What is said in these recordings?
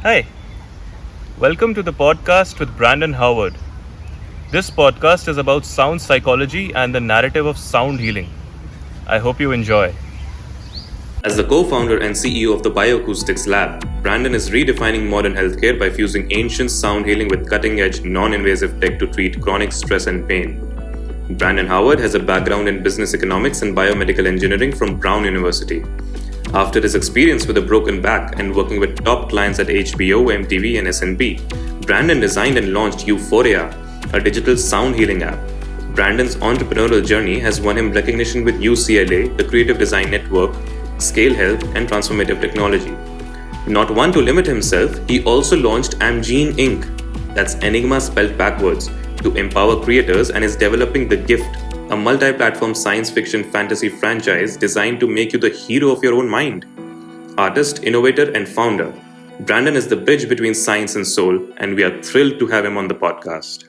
Hi, welcome to the podcast with Brandon Howard. This podcast is about sound psychology and the narrative of sound healing. I hope you enjoy. As the co founder and CEO of the BioAcustics lab, Brandon is redefining modern healthcare by fusing ancient sound healing with cutting edge, non invasive tech to treat chronic stress and pain. Brandon Howard has a background in business economics and biomedical engineering from Brown University. After his experience with a broken back and working with top clients at HBO, MTV, and SNP, Brandon designed and launched U4ea, a digital sound healing app. Brandon's entrepreneurial journey has won him recognition with UCLA, the Creative Design Network, Scale Health, and Transformative Technology. Not one to limit himself, he also launched Amgene Inc., that's Enigma spelled backwards, to empower creators and is developing The Gift, a multi platform science fiction fantasy franchise designed to make you the hero of your own mind. Artist, innovator, and founder, Brandon is the bridge between science and soul, and we are thrilled to have him on the podcast.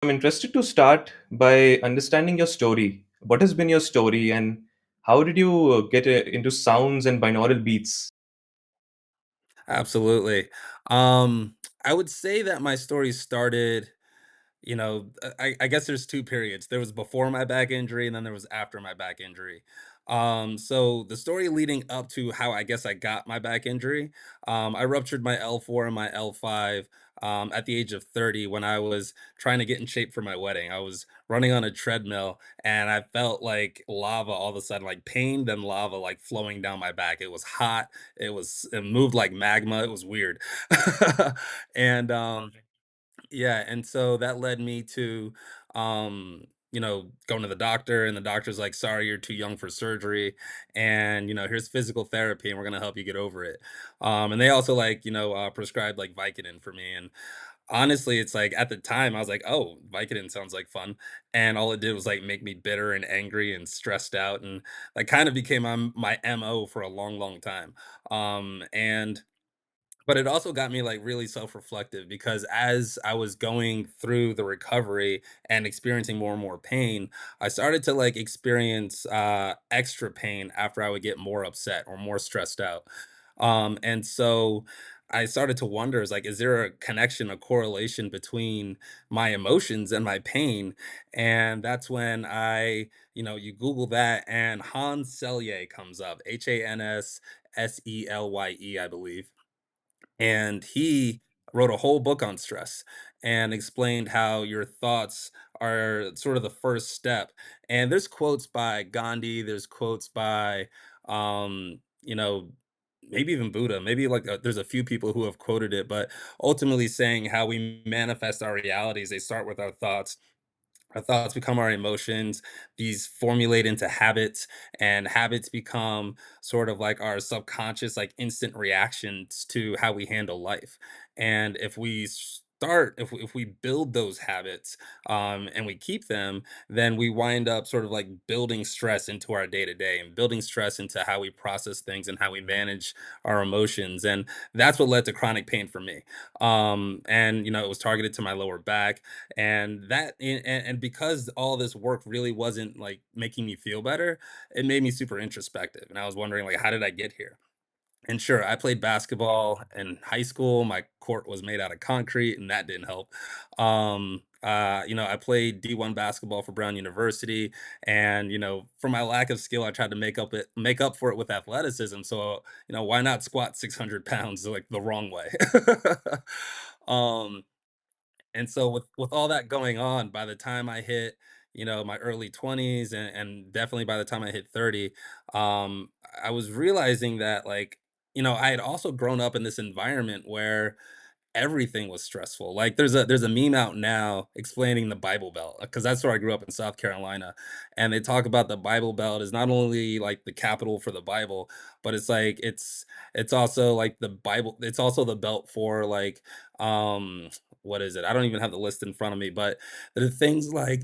I'm interested to start by understanding your story. What has been your story, and how did you get into sounds and binaural beats? Absolutely. Um, I would say that my story started, I guess there's two periods. There was before my back injury, and then there was after my back injury. So the story leading up to how I guess I got my back injury, I ruptured my L4 and my L5 at the age of 30 when I was trying to get in shape for my wedding. I was running on a treadmill and I felt like lava all of a sudden, like pain, then lava like flowing down my back. It was hot. It moved like magma. It was weird. and Yeah, and so that led me to, going to the doctor, and the doctor's like, "Sorry, you're too young for surgery, and here's physical therapy, and we're gonna help you get over it." And they also like, prescribed like Vicodin for me, and honestly, it's like at the time I was like, "Oh, Vicodin sounds like fun," and all it did was like make me bitter and angry and stressed out, and that kind of became my MO for a long, long time. And but it also got me, like, really self-reflective because as I was going through the recovery and experiencing more and more pain, I started to, like, experience, extra pain after I would get more upset or more stressed out. And so I started to wonder, is like, is there a connection, a correlation between my emotions and my pain? And that's when you Google that and Hans Selye comes up, Hansselye, I believe, and he wrote a whole book on stress and explained how your thoughts are sort of the first step. And there's quotes by Gandhi, there's quotes by um you know maybe even Buddha, maybe like there's a few people who have quoted it, but ultimately saying how we manifest our realities, they start with our thoughts become our emotions. These formulate into habits, and habits become sort of like our subconscious, like instant reactions to how we handle life. And if we build those habits, and we keep them, then we wind up sort of like building stress into our day to day and building stress into how we process things and how we manage our emotions. And that's what led to chronic pain for me. And it was targeted to my lower back, and because all this work really wasn't like making me feel better, it made me super introspective, and I was wondering, like, how did I get here? And sure, I played basketball in high school. My court was made out of concrete, and that didn't help. I played D1 basketball for Brown University, and for my lack of skill, I tried to make up for it with athleticism. So, why not squat 600 pounds like the wrong way? um, and so with all that going on, by the time I hit, my early 20s, and definitely by the time I hit 30, I was realizing that, like, I had also grown up in this environment where everything was stressful. Like there's a meme out now explaining the Bible Belt, because that's where I grew up in South Carolina, and they talk about the Bible Belt as not only like the capital for the Bible, but it's also like the Bible. It's also the belt for like what is it? I don't even have the list in front of me, but there are things like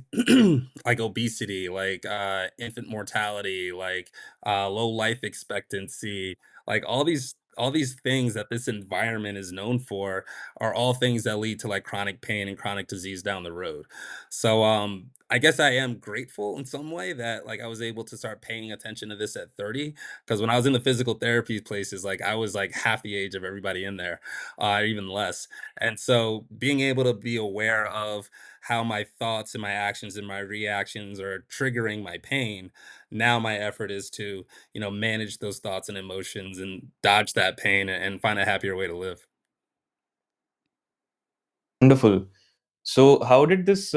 like obesity, like infant mortality, like low life expectancy, like all these things that this environment is known for are all things that lead to like chronic pain and chronic disease down the road. So I guess I am grateful in some way that, like, I was able to start paying attention to this at 30. Because when I was in the physical therapy places, like, I was, like, half the age of everybody in there, even less, and so being able to be aware of how my thoughts and my actions and my reactions are triggering my pain, now my effort is to, manage those thoughts and emotions and dodge that pain and find a happier way to live. Wonderful. So, how did this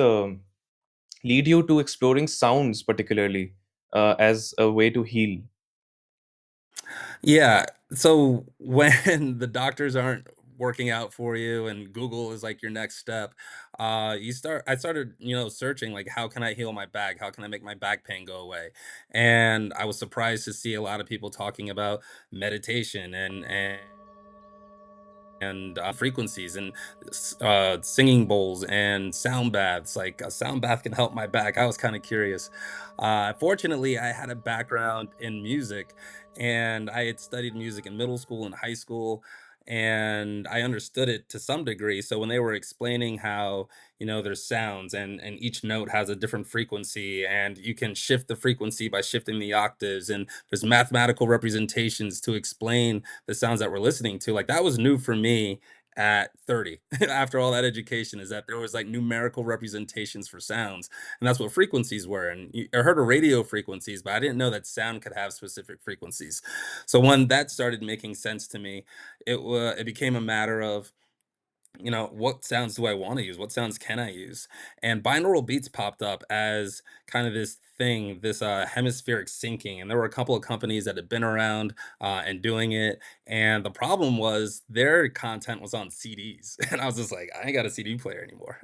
lead you to exploring sounds, particularly as a way to heal? Yeah. So when the doctors aren't working out for you and Google is like your next step, I started, searching like how can I heal my back? How can I make my back pain go away? And I was surprised to see a lot of people talking about meditation and frequencies and singing bowls and sound baths. Like a sound bath can help my back. I was kind of curious. Fortunately, I had a background in music and I had studied music in middle school and high school. And I understood it to some degree. So when they were explaining how, there's sounds and each note has a different frequency, and you can shift the frequency by shifting the octaves, and there's mathematical representations to explain the sounds that we're listening to. Like that was new for me at 30 after all that education, is that there was like numerical representations for sounds, and that's what frequencies were. And I heard of radio frequencies, but I didn't know that sound could have specific frequencies. So when that started making sense to me, it became a matter of, what sounds do I want to use? What sounds can I use? And binaural beats popped up as kind of this thing, this hemispheric syncing. And there were a couple of companies that had been around and doing it. And the problem was their content was on CDs. And I was just like, I ain't got a CD player anymore.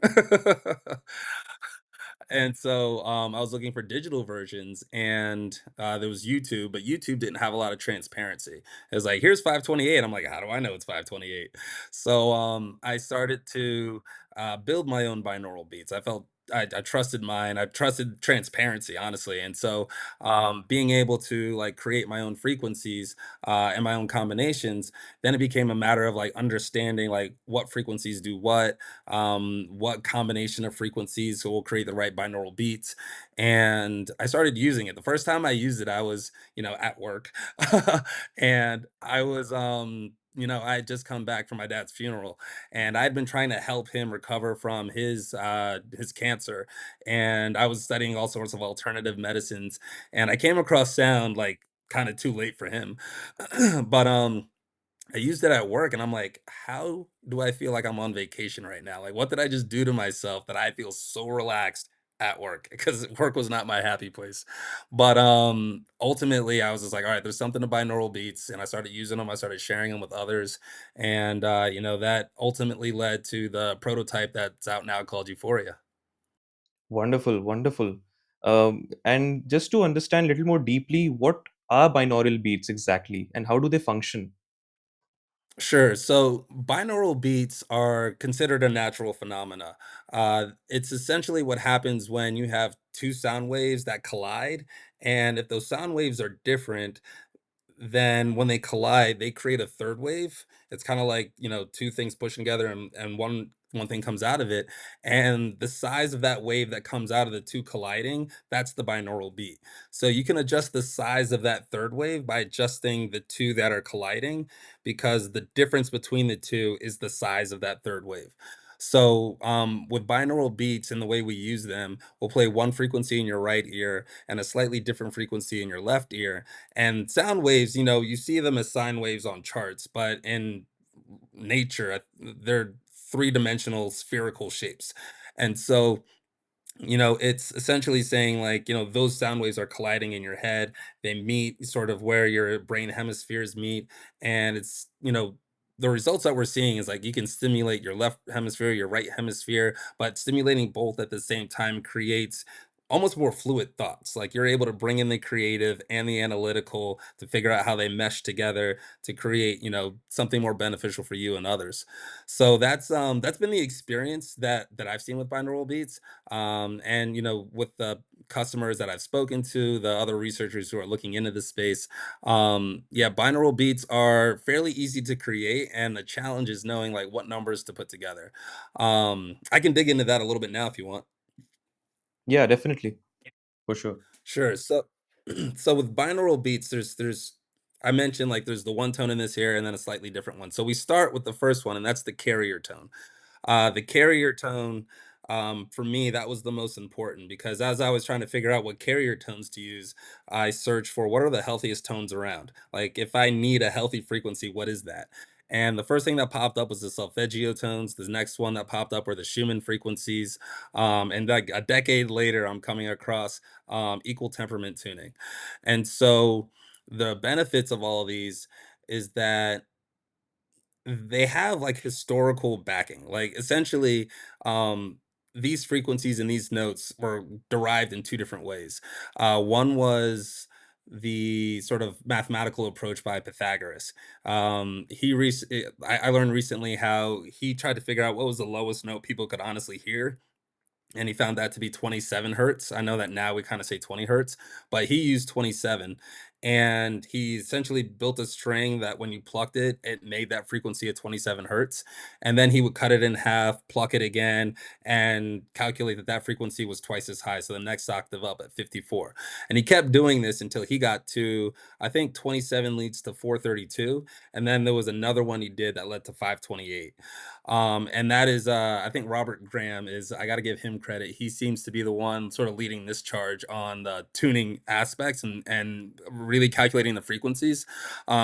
And so, I was looking for digital versions, and there was YouTube, but YouTube didn't have a lot of transparency. It was like, "Here's 528." I'm like, "How do I know it's 528?" So, I started to build my own binaural beats. I trusted mine. I trusted transparency, honestly, and so being able to like create my own frequencies and my own combinations, then it became a matter of like understanding like what frequencies do what combination of frequencies will create the right binaural beats. And I started using it. The first time I used it, I was, at work. And I was I had just come back from my dad's funeral, and I'd been trying to help him recover from his cancer, and I was studying all sorts of alternative medicines, and I came across sound like kind of too late for him. But I used it at work and I'm like, how do I feel like I'm on vacation right now? Like, what did I just do to myself that I feel so relaxed at work? Because work was not my happy place. But ultimately I was just like, all right, there's something to binaural beats. And I started using them. I started sharing them with others. And that ultimately led to the prototype that's out now called U4ea. Wonderful, wonderful. And just to understand a little more deeply, what are binaural beats exactly, and how do they function? Sure. So binaural beats are considered a natural phenomena. It's essentially what happens when you have two sound waves that collide. And if those sound waves are different, then when they collide, they create a third wave. It's kind of like, two things pushing together, and one thing comes out of it. And the size of that wave that comes out of the two colliding, that's the binaural beat. So you can adjust the size of that third wave by adjusting the two that are colliding, because the difference between the two is the size of that third wave. So, with binaural beats and the way we use them, we'll play one frequency in your right ear and a slightly different frequency in your left ear, and sound waves, you see them as sine waves on charts, but in nature, they're three-dimensional spherical shapes. And so it's essentially saying like, those sound waves are colliding in your head. They meet sort of where your brain hemispheres meet. And the results that we're seeing is like you can stimulate your left hemisphere, your right hemisphere, but stimulating both at the same time creates almost more fluid thoughts. Like you're able to bring in the creative and the analytical to figure out how they mesh together to create, something more beneficial for you and others. So that's been the experience that I've seen with binaural beats, and with the customers that I've spoken to, the other researchers who are looking into this space, yeah, binaural beats are fairly easy to create, and the challenge is knowing like what numbers to put together. I can dig into that a little bit now if you want. Yeah, definitely. For sure. Sure. So, so with binaural beats, there's I mentioned like there's the one tone in this here and then a slightly different one. So we start with the first one, and that's the carrier tone. The carrier tone, for me, that was the most important because as I was trying to figure out what carrier tones to use, I searched for what are the healthiest tones around. Like if I need a healthy frequency, what is that? And the first thing that popped up was the Solfeggio tones. The next one that popped up were the Schumann frequencies. And like a decade later, I'm coming across equal temperament tuning. And so the benefits of all of these is that they have like historical backing. Like essentially, um, these frequencies and these notes were derived in two different ways. One was the sort of mathematical approach by Pythagoras. I learned recently how he tried to figure out what was the lowest note people could honestly hear, and he found that to be 27 hertz. I know that now we kind of say 20 hertz, but he used 27. And he essentially built a string that when you plucked it, it made that frequency at 27 hertz. And then he would cut it in half, pluck it again, and calculate that that frequency was twice as high. So the next octave up at 54. And he kept doing this until he got to, I think 27 leads to 432. And then there was another one he did that led to 528. And that is, I think Robert Graham is, I got to give him credit. He seems to be the one sort of leading this charge on the tuning aspects and really calculating the frequencies,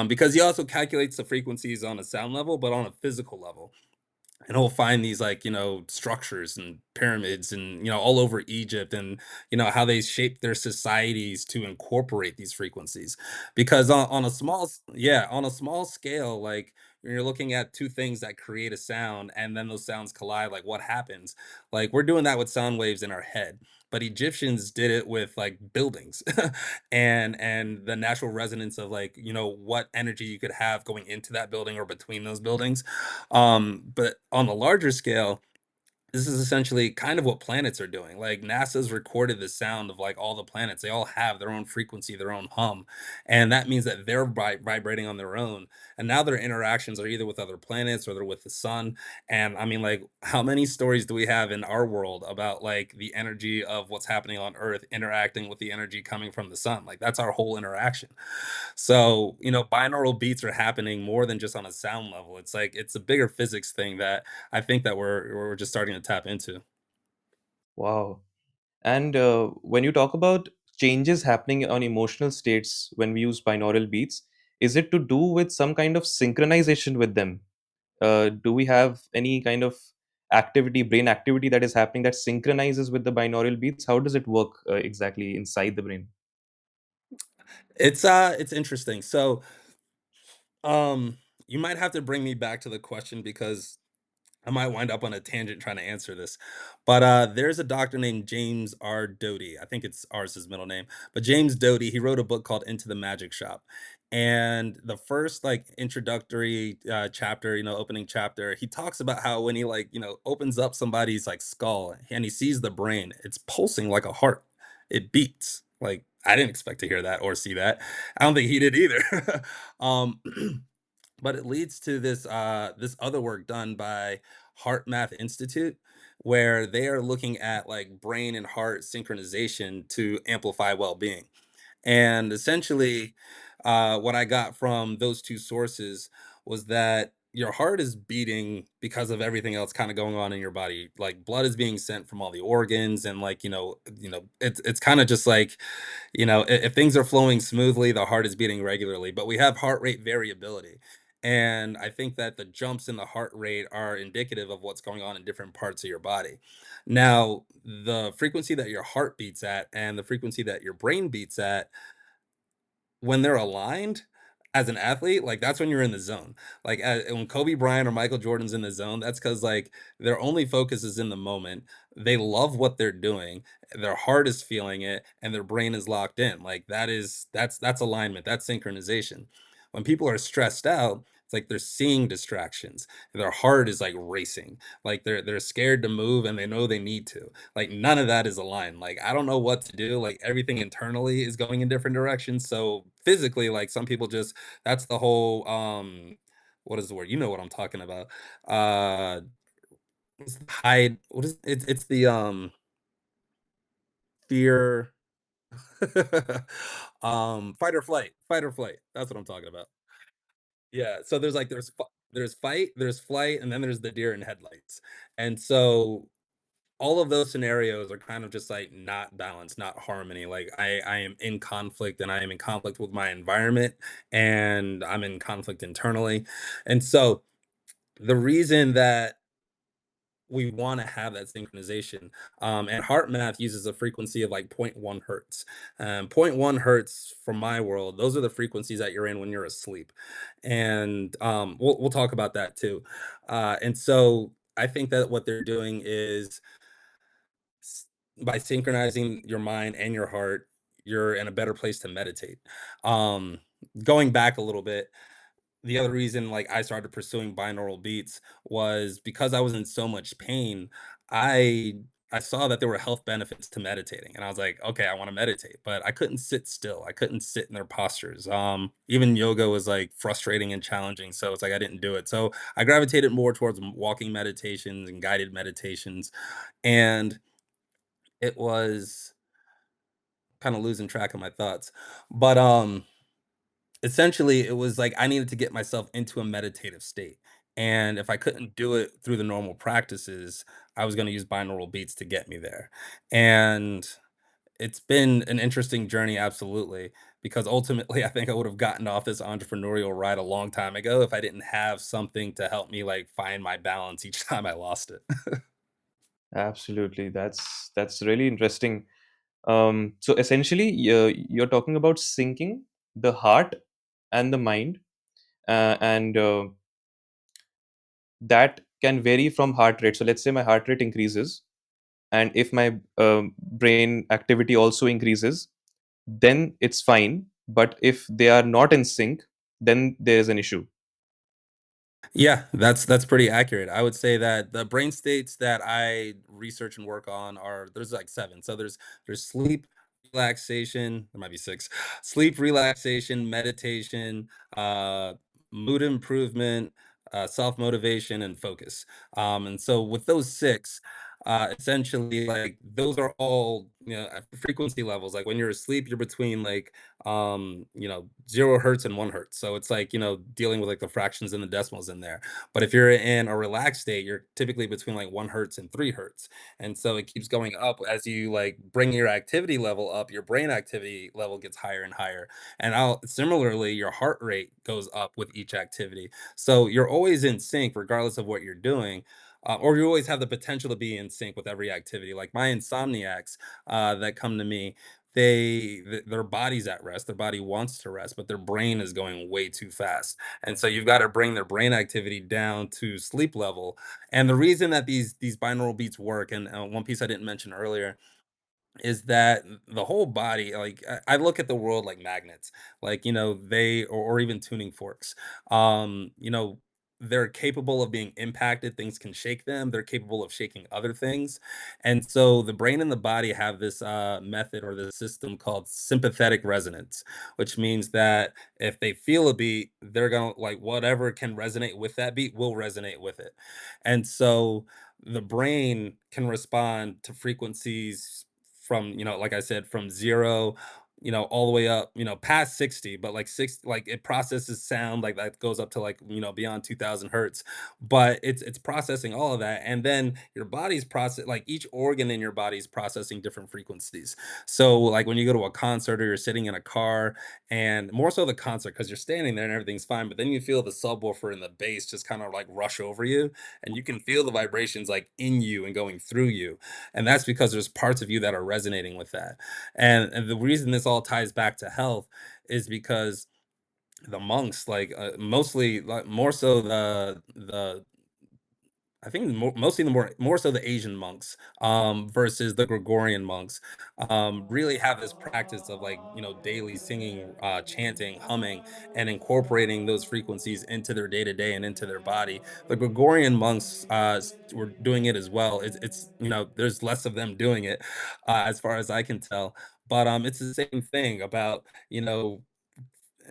because he also calculates the frequencies on a sound level, but on a physical level. And he'll find these like structures and pyramids and all over Egypt, and how they shape their societies to incorporate these frequencies, because on a yeah, on a small scale, like when you're looking at two things that create a sound and then those sounds collide, like what happens? Like we're doing that with sound waves in our head, but Egyptians did it with like buildings and the natural resonance of like what energy you could have going into that building or between those buildings. But on a larger scale, this is essentially kind of what planets are doing. Like NASA's recorded the sound of like all the planets. They all have their own frequency, their own hum. And that means that they're vibrating on their own. And now their interactions are either with other planets or they're with the sun. And I mean, like, how many stories do we have in our world about like the energy of what's happening on Earth interacting with the energy coming from the sun? Like, that's our whole interaction. So, binaural beats are happening more than just on a sound level. It's like it's a bigger physics thing that I think that we're just starting to tap into. Wow. And when you talk about changes happening on emotional states when we use binaural beats, is it to do with some kind of synchronization with them? Do we have any kind of activity, brain activity that is happening that synchronizes with the binaural beats? How does it work exactly inside the brain? It's interesting. So, you might have to bring me back to the question because I might wind up on a tangent trying to answer this. But there's a doctor named James R. Doty. I think it's R is his middle name. But James Doty, he wrote a book called Into the Magic Shop. And the first like introductory chapter, opening chapter, he talks about how when he like, opens up somebody's like skull and he sees the brain, it's pulsing like a heart. It beats. Like I didn't expect to hear that or see that. I don't think he did either. um but it leads to this other work done by Heart Math Institute, where they are looking at like brain and heart synchronization to amplify well-being. And essentially, what I got from those two sources was that your heart is beating because of everything else kind of going on in your body. Like blood is being sent from all the organs, and like it's kind of just like if things are flowing smoothly, the heart is beating regularly. But we have heart rate variability. And I think that the jumps in the heart rate are indicative of what's going on in different parts of your body. Now, the frequency that your heart beats at and the frequency that your brain beats at, when they're aligned as an athlete, like that's when you're in the zone. Like when Kobe Bryant or Michael Jordan's in the zone, that's because like their only focus is in the moment. They love what they're doing. Their heart is feeling it, and their brain is locked in. Like that's alignment. That's synchronization. When people are stressed out, it's like they're seeing distractions. Their heart is like racing. Like they're scared to move and they know they need to. Like none of that is aligned. Like I don't know what to do. Like everything internally is going in different directions. So physically, like some people just that's the whole what is the word? You know what I'm talking about. Uh hide what is it's the fear, fight or flight. That's what I'm talking about. Yeah, so there's fight, there's flight, and then there's the deer in headlights. And so all of those scenarios are kind of just like not balanced, not harmony. Like I am in conflict and I am in conflict with my environment and I'm in conflict internally. And so the reason that we want to have that synchronization. And heart math uses a frequency of like zero point 0.1 hertz. Zero point 0.1 hertz from my world, those are the frequencies that you're in when you're asleep. And we'll talk about that too. And so I think that what they're doing is s- by synchronizing your mind and your heart, you're in a better place to meditate. Um, Going back a little bit, the other reason like I started pursuing binaural beats was because I was in so much pain. I I saw that there were health benefits to meditating, and I was like, okay, I want to meditate, but I couldn't sit still. I couldn't sit in their postures. Even yoga was like frustrating and challenging, so it's like I didn't do it. So I gravitated more towards walking meditations and guided meditations, and it was kind of losing track of my thoughts, but essentially, it was like I needed to get myself into a meditative state, and if I couldn't do it through the normal practices, I was gonna use binaural beats to get me there, and it's been an interesting journey, absolutely, because ultimately, I think I would have gotten off this entrepreneurial ride a long time ago if I didn't have something to help me, like, find my balance each time I lost it. Absolutely. That's really interesting. So essentially, you're talking about syncing the heart and the mind, and that can vary from heart rate. So let's say my heart rate increases, and if my brain activity also increases, then it's fine. But if they are not in sync, then there is an issue. Yeah, that's pretty accurate. I would say that the brain states that I research and work on are there's like 7. So there's sleep, relaxation, there might be 6. Sleep, relaxation, meditation, uh mood improvement, self-motivation and focus. And so with those 6, essentially like those are all, at frequency levels. Like when you're asleep, you're between like 0 hertz and 1 hertz, so it's like dealing with like the fractions and the decimals in there. But if you're in a relaxed state, you're typically between like 1 hertz and 3 hertz, and so it keeps going up as you like bring your activity level up, your brain activity level gets higher and higher, and similarly your heart rate goes up with each activity, so you're always in sync regardless of what you're doing. Or you always have the potential to be in sync with every activity. Like my insomniacs that come to me, their body's at rest, their body wants to rest, but their brain is going way too fast, and so you've got to bring their brain activity down to sleep level. And the reason that these binaural beats work, and one piece I didn't mention earlier, is that the whole body, like I look at the world like magnets, like they or even tuning forks. They're capable of being impacted, things can shake them, they're capable of shaking other things. And so the brain and the body have this method or this system called sympathetic resonance, which means that if they feel a beat, they're gonna like whatever can resonate with that beat will resonate with it. And so the brain can respond to frequencies from, like I said, from 0, all the way up, past 60, but like 6, like it processes sound like that goes up to like, beyond 2000 hertz. But it's processing all of that. And then your body's process, like each organ in your body's processing different frequencies. So like when you go to a concert or you're sitting in a car, and more so the concert, because you're standing there and everything's fine, but then you feel the subwoofer and the bass just kind of like rush over you, and you can feel the vibrations like in you and going through you, and that's because there's parts of you that are resonating with that. And the reason this all ties back to health is because the monks, like mostly, like more so the I think mostly the more so the Asian monks, versus the Gregorian monks, really have this practice of like daily singing, chanting, humming, and incorporating those frequencies into their day to day and into their body. The Gregorian monks were doing it as well. It's there's less of them doing it, as far as I can tell, but it's the same thing about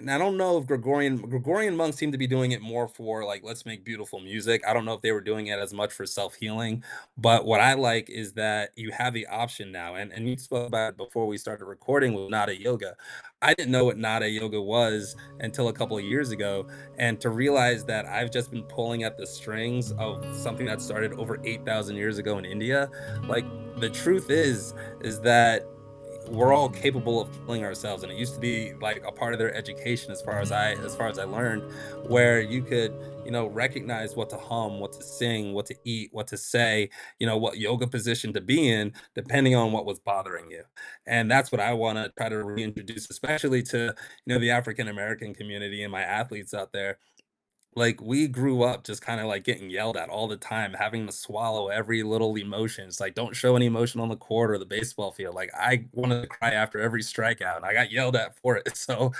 and I don't know if Gregorian monks seem to be doing it more for like let's make beautiful music. I don't know if they were doing it as much for self-healing, but what I like is that you have the option now. And you spoke about it before we started recording with Nada yoga. I didn't know what Nada yoga was until a couple of years ago, and to realize that I've just been pulling at the strings of something that started over 8,000 years ago in India. Like the truth is that we're all capable of killing ourselves, and it used to be like a part of their education as far as I learned, where you could, recognize what to hum, what to sing, what to eat, what to say, what yoga position to be in depending on what was bothering you. And that's what I want to try to reintroduce, especially to, the African American community and my athletes out there. Like, we grew up just kinda, like, getting yelled at all the time, having to swallow every little emotion. It's like, "Don't show any emotion on the court or the baseball field." Like, I wanted to cry after every strikeout, and I got yelled at for it. So,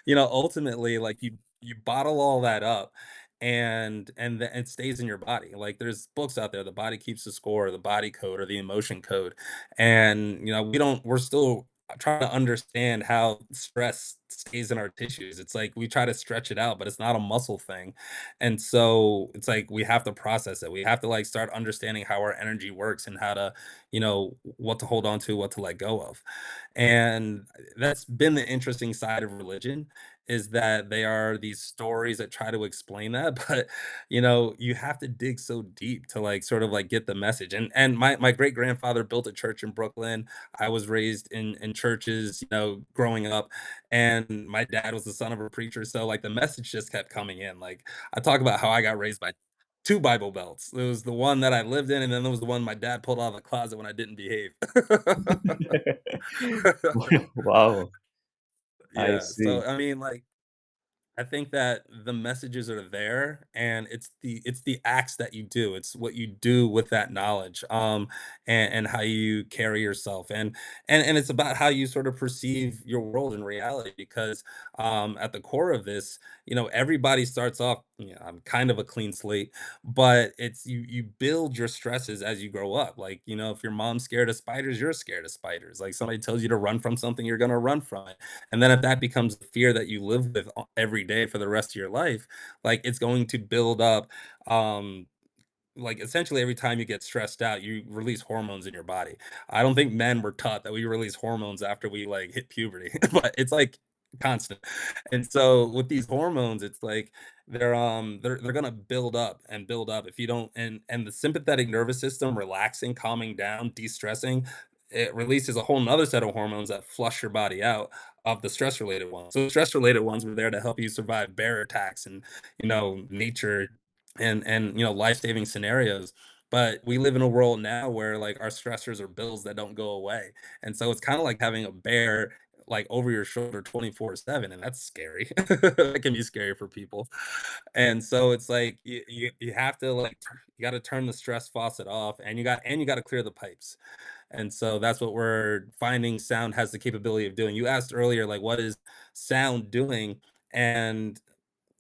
ultimately, like, you bottle all that up, and it stays in your body. Like, there's books out there, The Body Keeps the Score, The Body Code, or The Emotion Code, and, we're still trying to understand how stress stays in our tissues. It's like we try to stretch it out, but it's not a muscle thing. And so it's like we have to process it. We have to like start understanding how our energy works and how to, what to hold on to, what to let go of. And that's been the interesting side of religion, is that they are these stories that try to explain that, but you have to dig so deep to like sort of like get the message. And my great grandfather built a church in Brooklyn. I was raised in churches, growing up, and my dad was the son of a preacher, so like the message just kept coming in. Like I talk about how I got raised by two Bible belts. There was the one that I lived in, and then there was the one my dad pulled out of the closet when I didn't behave. Wow, I Yeah, see. so I mean, like I think that the messages are there, and it's the acts that you do. It's what you do with that knowledge, and how you carry yourself, and it's about how you sort of perceive your world in reality. Because at the core of this, everybody starts off. I'm kind of a clean slate, but it's you build your stresses as you grow up. Like if your mom's scared of spiders, you're scared of spiders. Like somebody tells you to run from something, you're gonna run from it. And then if that becomes the fear that you live with every day for the rest of your life, like it's going to build up. Um, like essentially every time you get stressed out, you release hormones in your body. I don't think men were taught that we release hormones after we like hit puberty, but it's like constant. And so with these hormones, it's like they're gonna build up and build up if you don't. And the sympathetic nervous system relaxing, calming down, de-stressing, it releases a whole nother set of hormones that flush your body out of the stress related ones. So the stress related ones were there to help you survive bear attacks and nature and life-saving scenarios. But we live in a world now where like our stressors are bills that don't go away. And so it's kind of like having a bear like over your shoulder 24/7, and that's scary. That can be scary for people. And so it's like you have to like you got to turn the stress faucet off, and you got to clear the pipes. And so that's what we're finding sound has the capability of doing. You asked earlier, like, what is sound doing? And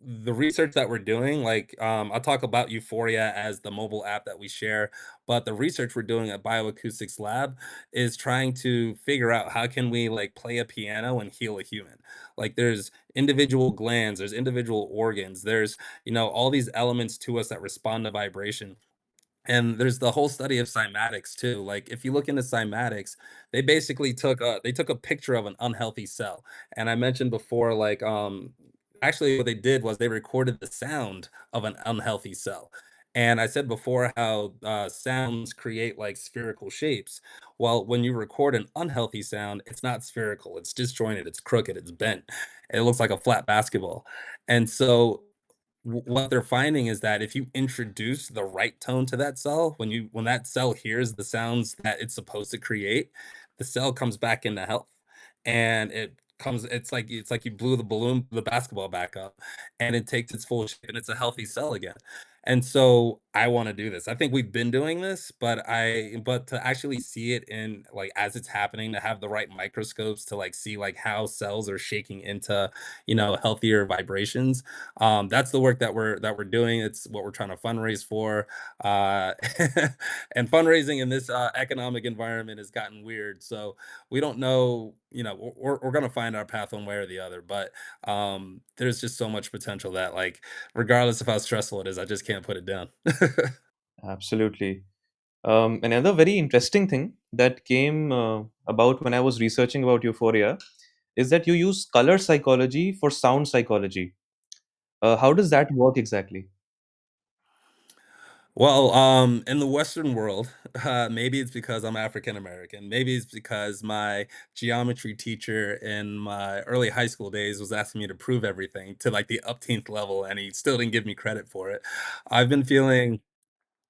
the research that we're doing, like, I'll talk about U4ea as the mobile app that we share, but the research we're doing at BioAcustics Lab is trying to figure out how can we like play a piano and heal a human. Like, there's individual glands, there's individual organs, there's all these elements to us that respond to vibration. And there's the whole study of cymatics too. Like if you look into cymatics, they took a picture of an unhealthy cell. And I mentioned before, like actually what they did was they recorded the sound of an unhealthy cell. And I said before how sounds create like spherical shapes. Well, when you record an unhealthy sound, it's not spherical, it's disjointed, it's crooked, it's bent. It looks like a flat basketball. And so what they're finding is that if you introduce the right tone to that cell, when that cell hears the sounds that it's supposed to create, the cell comes back into health. And it's like you blew the basketball back up, and it takes its full shape, and it's a healthy cell again. And so I wanna do this. I think we've been doing this, but to actually see it in like, as it's happening, to have the right microscopes to, like, see, like, how cells are shaking into, healthier vibrations, that's the work that we're doing. It's what we're trying to fundraise for, uh, and fundraising in this, economic environment has gotten weird, so we don't know, we're gonna find our path one way or the other, but, there's just so much potential that, like, regardless of how stressful it is, I just can't put it down. Absolutely. Another very interesting thing that came about when I was researching about euphoria is that you use color psychology for sound psychology. How does that work exactly? Well, in the Western world, maybe it's because I'm African American. Maybe it's because my geometry teacher in my early high school days was asking me to prove everything to like the upteenth level, and he still didn't give me credit for it. I've been feeling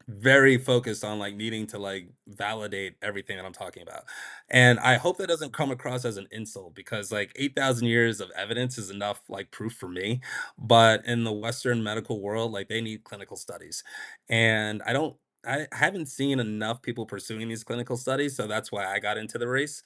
very focused on, like, needing to, like, validate everything that I'm talking about, and I hope that doesn't come across as an insult because, like, 8,000 years of evidence is enough, like, proof for me, but in the Western medical world, like, they need clinical studies, and I haven't seen enough people pursuing these clinical studies, so that's why I got into the race.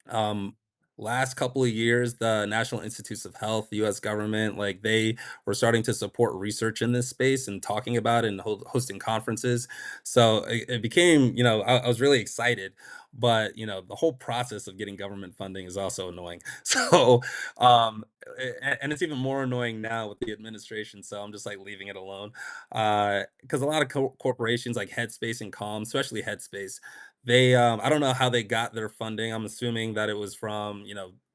um Last couple of years, the National Institutes of Health, the US government, like they were starting to support research in this space and talking about it and hosting conferences. So it became, I was really excited, but the whole process of getting government funding is also annoying. So and it's even more annoying now with the administration, so I'm just like leaving it alone. Because a lot of corporations like Headspace and Calm, especially Headspace, I don't know how they got their funding. I'm assuming that it was from,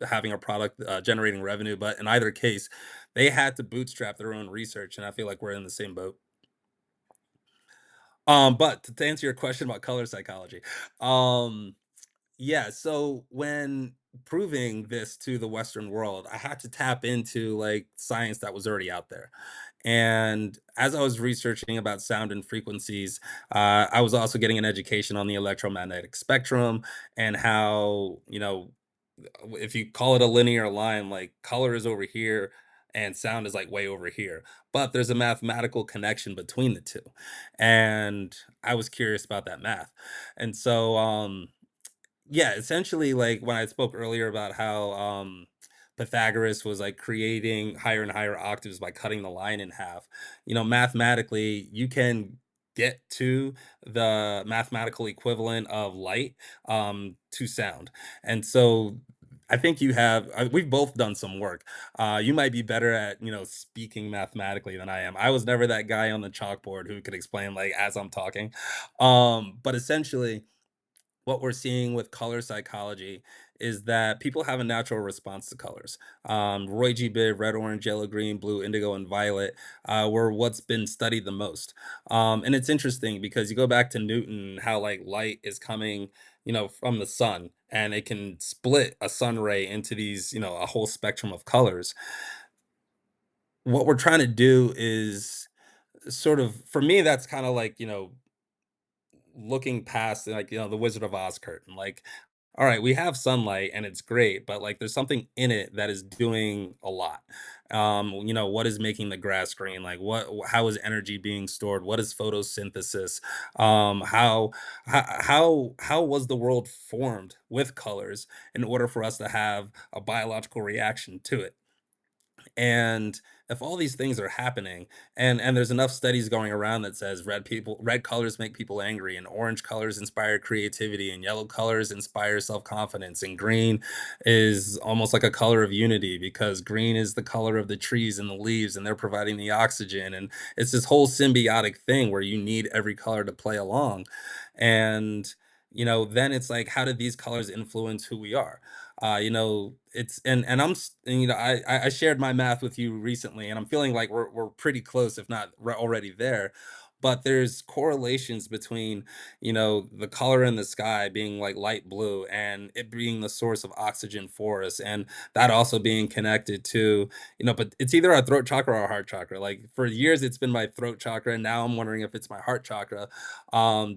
having a product, generating revenue, but in either case, they had to bootstrap their own research, and I feel like we're in the same boat. But to answer your question about color psychology, um, yeah, so when proving this to the Western world, I had to tap into like science that was already out there. And as I was researching about sound and frequencies, I was also getting an education on the electromagnetic spectrum and how, if you call it a linear line, like color is over here and sound is like way over here. But there's a mathematical connection between the two. And I was curious about that math. And so, yeah, essentially, like, when I spoke earlier about how, Pythagoras was, like, creating higher and higher octaves by cutting the line in half, mathematically, you can get to the mathematical equivalent of light, to sound, and so I think we've both done some work. You might be better at, speaking mathematically than I am. I was never that guy on the chalkboard who could explain, like, as I'm talking, but essentially what we're seeing with color psychology is that people have a natural response to colors. Roy G. Biv, red, orange, yellow, green, blue, indigo, and violet were what's been studied the most. And it's interesting because you go back to Newton, how like light is coming, from the sun, and it can split a sun ray into these, a whole spectrum of colors. What we're trying to do is sort of, for me, that's kind of like, looking past like the Wizard of Oz curtain, like, all right, we have sunlight and it's great, but like there's something in it that is doing a lot. What is making the grass green? Like how is energy being stored? What is photosynthesis? How was the world formed with colors in order for us to have a biological reaction to it? And if all these things are happening, and there's enough studies going around that says red colors make people angry, and orange colors inspire creativity, and yellow colors inspire self-confidence, and green is almost like a color of unity because green is the color of the trees and the leaves, and they're providing the oxygen, and it's this whole symbiotic thing where you need every color to play along. And then it's like, how did these colors influence who we are? It's and and, I shared my math with you recently, and I'm feeling like we're pretty close, if not already there. But there's correlations between, the color in the sky being like light blue and it being the source of oxygen for us, and that also being connected to, but it's either our throat chakra or our heart chakra. Like for years, it's been my throat chakra, and now I'm wondering if it's my heart chakra,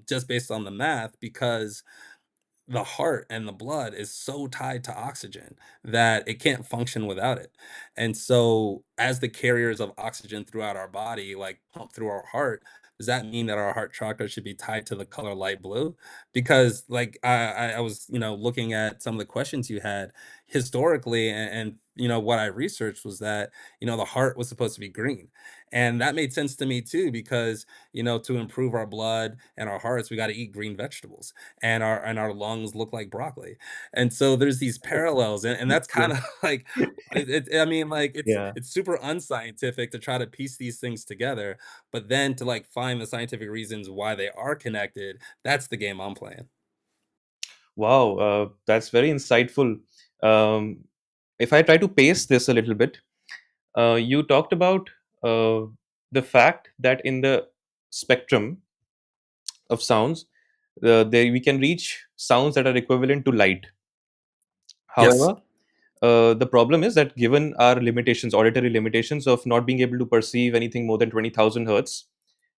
just based on the math, because the heart and the blood is so tied to oxygen that it can't function without it. And so, as the carriers of oxygen throughout our body, like pump through our heart, does that mean that our heart chakra should be tied to the color light blue? Because like I was, looking at some of the questions you had historically, and what I researched was that the heart was supposed to be green, and that made sense to me too because to improve our blood and our hearts, we got to eat green vegetables, and our lungs look like broccoli, and so there's these parallels, and that's Yeah. kind of like I mean, like Yeah. it's super unscientific to try to piece these things together, but then to like find the scientific reasons why they are connected, that's the game I'm playing. Wow, that's very insightful. Um, if I try to pace this a little bit, you talked about uh, the fact that in the spectrum of sounds, we can reach sounds that are equivalent to light. Yes. However, the problem is that given our limitations, auditory limitations of not being able to perceive anything more than 20,000 hertz,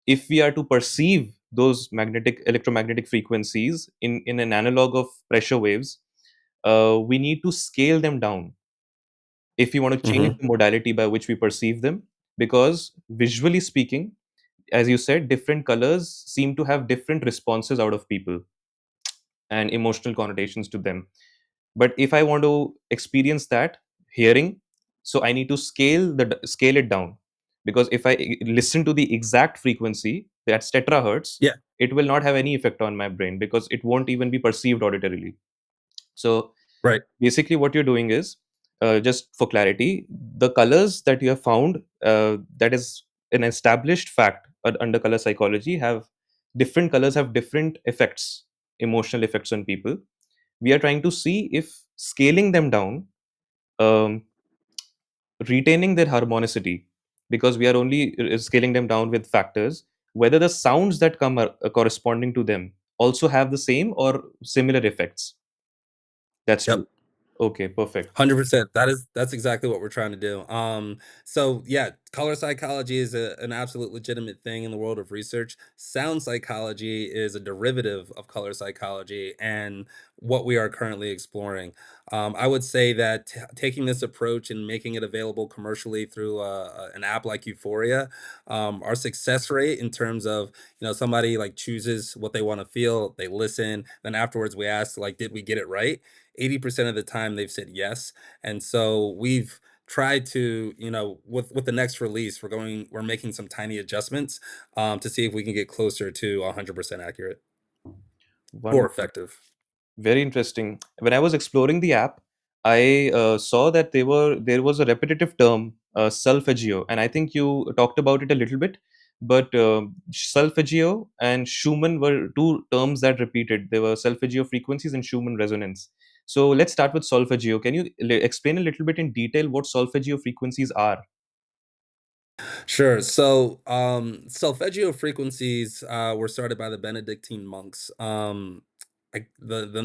if we are to perceive those electromagnetic frequencies in an analog of pressure waves, we need to scale them down if we want to change Hmm. the modality by which we perceive them. Because visually speaking, as you said, different colors seem to have different responses out of people and emotional connotations to them. But if I want to experience that hearing, so I need to scale it down, because if I listen to the exact frequency, that's tetrahertz, Yeah. it will not have any effect on my brain because it won't even be perceived auditorily. So Right. basically what you're doing is, just for clarity, the colors that you have found, that is an established fact under color psychology, have different colors have different effects, emotional effects on people. We are trying to see if scaling them down, um, retaining their harmonicity, because we are only scaling them down with factors, whether the sounds that come are corresponding to them also have the same or similar effects. That's Yep. true. Okay, perfect. 100%. That's exactly what we're trying to do. So yeah, color psychology is an absolute legitimate thing in the world of research. Sound psychology is a derivative of color psychology and what we are currently exploring. I would say that taking this approach and making it available commercially through an app like U4ea, our success rate in terms of somebody like chooses what they want to feel, they listen, then afterwards we ask like, did we get it right? 80% of the time they've said yes. And so we've tried to, with the next release, we're making some tiny adjustments to see if we can get closer to 100% accurate or Wonderful. effective. Very interesting. When I was exploring the app, I saw that there was a repetitive term, solfeggio, and I think you talked about it a little bit. But solfeggio and Schumann were two terms that repeated. There were solfeggio frequencies and Schumann resonance. So let's start with solfeggio. Can you explain a little bit in detail what solfeggio frequencies are? Sure. So, solfeggio frequencies were started by the Benedictine monks. The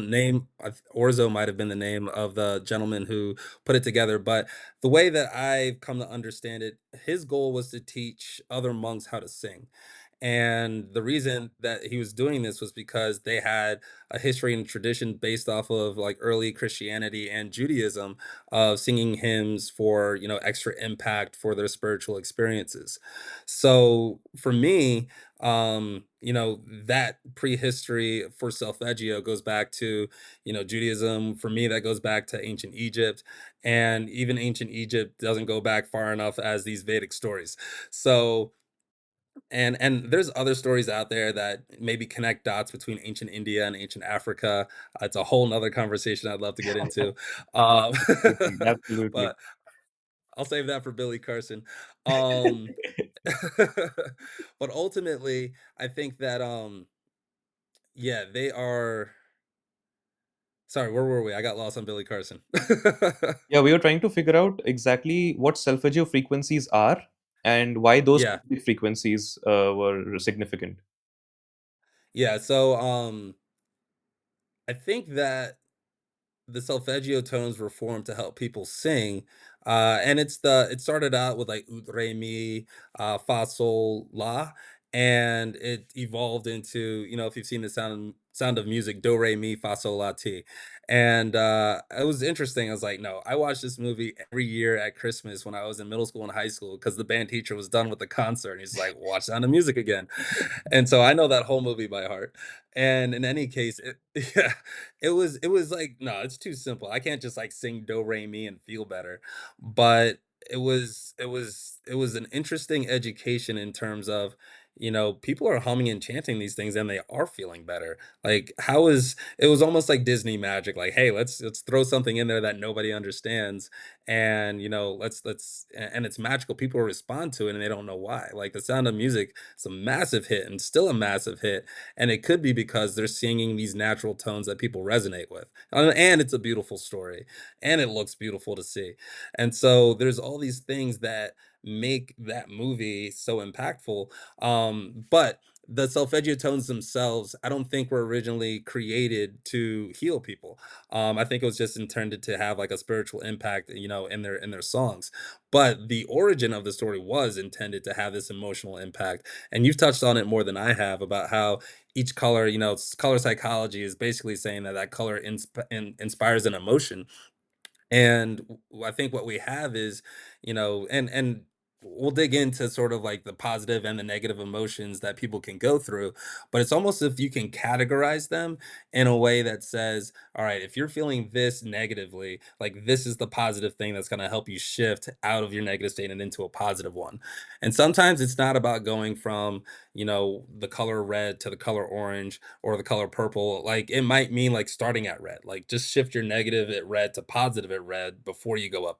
name Orzo might have been the name of the gentleman who put it together, but the way that I've come to understand it, his goal was to teach other monks how to sing. And the reason that he was doing this was because they had a history and tradition based off of like early Christianity and Judaism of singing hymns for, extra impact for their spiritual experiences. So for me, that prehistory for Solfeggio goes back to, Judaism. For me, that goes back to ancient Egypt. And even ancient Egypt doesn't go back far enough as these Vedic stories. So and there's other stories out there that maybe connect dots between ancient India and ancient Africa. It's a whole nother conversation I'd love to get into. Um, Absolutely, absolutely. but I'll save that for Billy Carson. Um, but ultimately, I think that yeah, they are. Sorry, where were we? I got lost on Billy Carson. Yeah, we were trying to figure out exactly what solfeggio frequencies are and why those Yeah, specific frequencies were significant. yeah. So I think that the solfeggio tones were formed to help people sing. And it started out with like ut re mi fa sol la, and it evolved into, if you've seen the Sound of Music, do re mi fa sol la ti, and it was interesting. I was like, no, I watched this movie every year at Christmas when I was in middle school and high school because the band teacher was done with the concert, and he's like, watch Sound of Music again, and so I know that whole movie by heart. And in any case, yeah, it was like, no, it's too simple. I can't just like sing do re mi and feel better. But it was an interesting education in terms of, people are humming and chanting these things and they are feeling better. Like, how is it was almost like Disney magic, like, hey, let's throw something in there that nobody understands, and and it's magical. People respond to it and they don't know why. Like the Sound of Music, it's a massive hit and still a massive hit, and it could be because they're singing these natural tones that people resonate with. And it's a beautiful story, and it looks beautiful to see. And so there's all these things that make that movie so impactful. But the solfeggio tones themselves, I don't think were originally created to heal people. I think it was just intended to have like a spiritual impact, in their songs. But the origin of the story was intended to have this emotional impact. And you've touched on it more than I have about how each color, color psychology is basically saying that that color inspires an emotion. And I think what we have is, and we'll dig into sort of like the positive and the negative emotions that people can go through, but it's almost if you can categorize them in a way that says, all right, if you're feeling this negatively, like this is the positive thing that's going to help you shift out of your negative state and into a positive one. And sometimes it's not about going from, the color red to the color orange or the color purple. Like it might mean like starting at red, like just shift your negative at red to positive at red before you go up.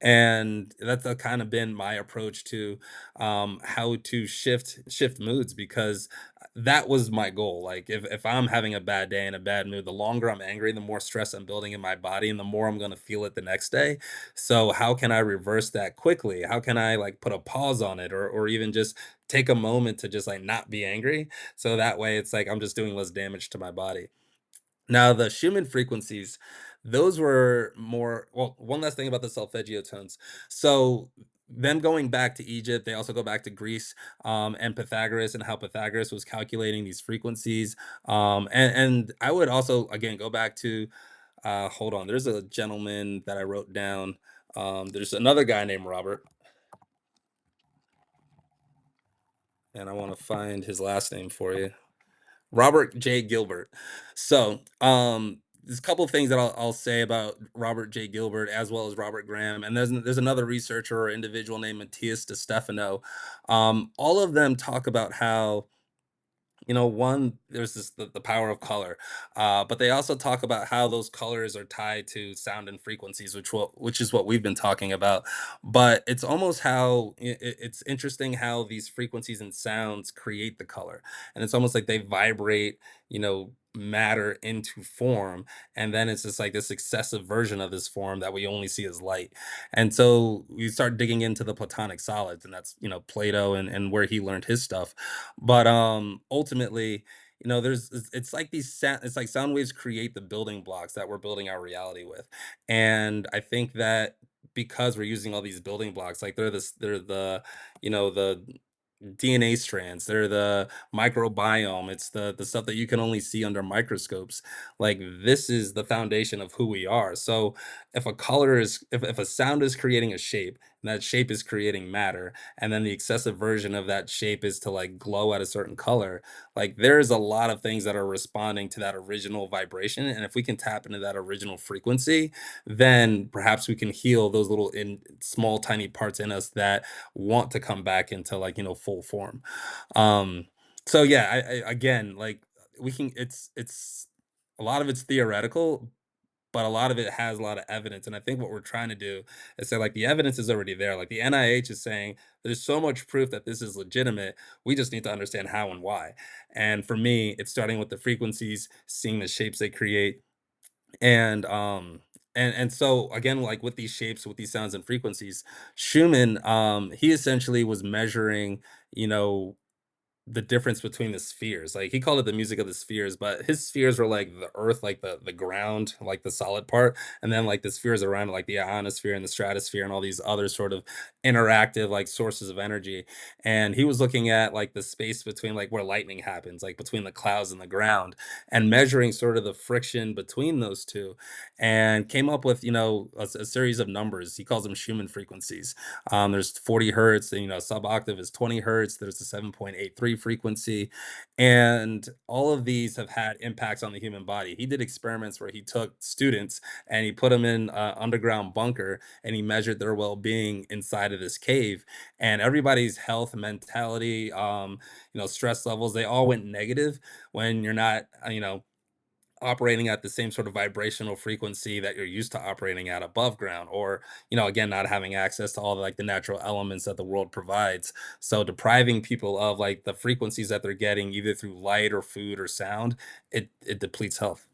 And that's kind of been my approach to how to shift moods, because that was my goal. Like if I'm having a bad day and a bad mood, the longer I'm angry, the more stress I'm building in my body and the more I'm going to feel it the next day. So how can I reverse that quickly? How can I like put a pause on it, or even just take a moment to just like not be angry, so that way it's like I'm just doing less damage to my body. Now, the Schumann frequencies, those were more, well, one last thing about the solfeggio tones. So, them going back to Egypt, they also go back to Greece, and Pythagoras, and how Pythagoras was calculating these frequencies. And I would also again go back to, hold on, there's a gentleman that I wrote down. There's another guy named Robert, and I want to find his last name for you. Robert J. Gilbert. So, there's a couple of things that I'll say about Robert J. Gilbert as well as Robert Graham, and there's another researcher or individual named Matthias De Stefano. All of them talk about how, one, there's the power of color, but they also talk about how those colors are tied to sound and frequencies, which is what we've been talking about. But it's almost how it's interesting how these frequencies and sounds create the color, and it's almost like they vibrate, matter into form, and then it's just like this excessive version of this form that we only see as light. And so we start digging into the Platonic solids, and that's, Plato, and where he learned his stuff. But ultimately, there's it's like it's like sound waves create the building blocks that we're building our reality with. And I think that because we're using all these building blocks, like they're the DNA strands, they're the microbiome, it's the stuff that you can only see under microscopes. Like this is the foundation of who we are. So if a sound is creating a shape, and that shape is creating matter, and then the excessive version of that shape is to like glow at a certain color, like there's a lot of things that are responding to that original vibration. And if we can tap into that original frequency, then perhaps we can heal those little in small tiny parts in us that want to come back into like, full form. um so yeah, I again, like, we can it's a lot of it's theoretical, but a lot of it has a lot of evidence. And I think what we're trying to do is say, like, the evidence is already there. Like the NIH is saying there's so much proof that this is legitimate. We just need to understand how and why. And for me, it's starting with the frequencies, seeing the shapes they create, and so again, like with these shapes, with these sounds and frequencies, Schumann, he essentially was measuring, you know the difference between the spheres. Like he called it the music of the spheres, but his spheres were like the earth, like the ground, like the solid part, and then like the spheres around it, like the ionosphere and the stratosphere and all these other sort of interactive like sources of energy. And he was looking at like the space between like where lightning happens, like between the clouds and the ground, and measuring sort of the friction between those two, and came up with, a series of numbers. He calls them Schumann frequencies. There's 40 hertz, and, sub octave is 20 hertz. There's a 7.83 frequency, and all of these have had impacts on the human body. He did experiments where he took students and he put them in an underground bunker, and he measured their well-being inside of this cave, and everybody's health, mentality, stress levels, they all went negative when you're not, operating at the same sort of vibrational frequency that you're used to operating at above ground, or again, not having access to all the, like, the natural elements that the world provides. So depriving people of like the frequencies that they're getting either through light or food or sound, it depletes health.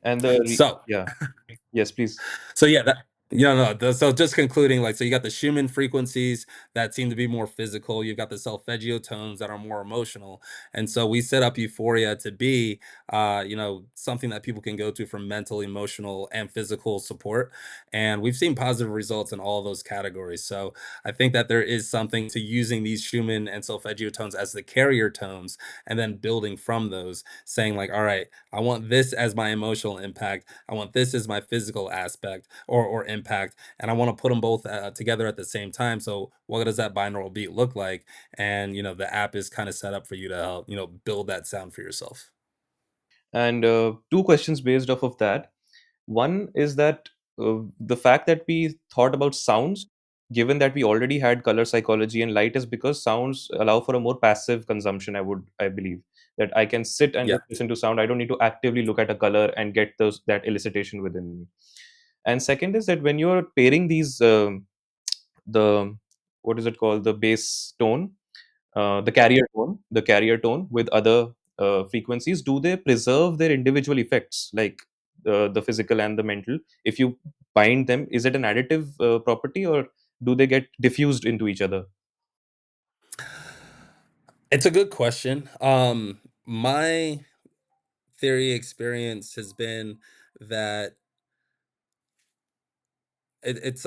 And So yeah, yes, please. So yeah, that no, so just concluding, like, so you got the Schumann frequencies that seem to be more physical. You've got the Solfeggio tones that are more emotional, and so we set up U4ea to be, something that people can go to for mental, emotional, and physical support. And we've seen positive results in all of those categories. So I think that there is something to using these Schumann and Solfeggio tones as the carrier tones, and then building from those, saying like, all right, I want this as my emotional impact. I want this as my physical aspect or impact, and I want to put them both together at the same time. So, what does that binaural beat look like? And the app is kind of set up for you to help build that sound for yourself. And two questions based off of that. One is that the fact that we thought about sounds, given that we already had color psychology and light, is because sounds allow for a more passive consumption. I believe that I can sit and Yeah. just listen to sound. I don't need to actively look at a color and get those that elicitation within me. And second is that when you're pairing these, the what is it called, the bass tone, the carrier tone with other frequencies, do they preserve their individual effects, like the physical and the mental? If you bind them, is it an additive property, or do they get diffused into each other? It's a good question. My theory experience has been that it's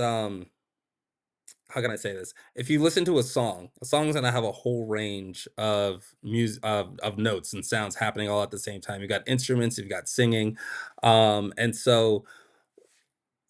how can I say this? If you listen to a song's gonna have a whole range of music of notes and sounds happening all at the same time. You got instruments, you've got singing, and so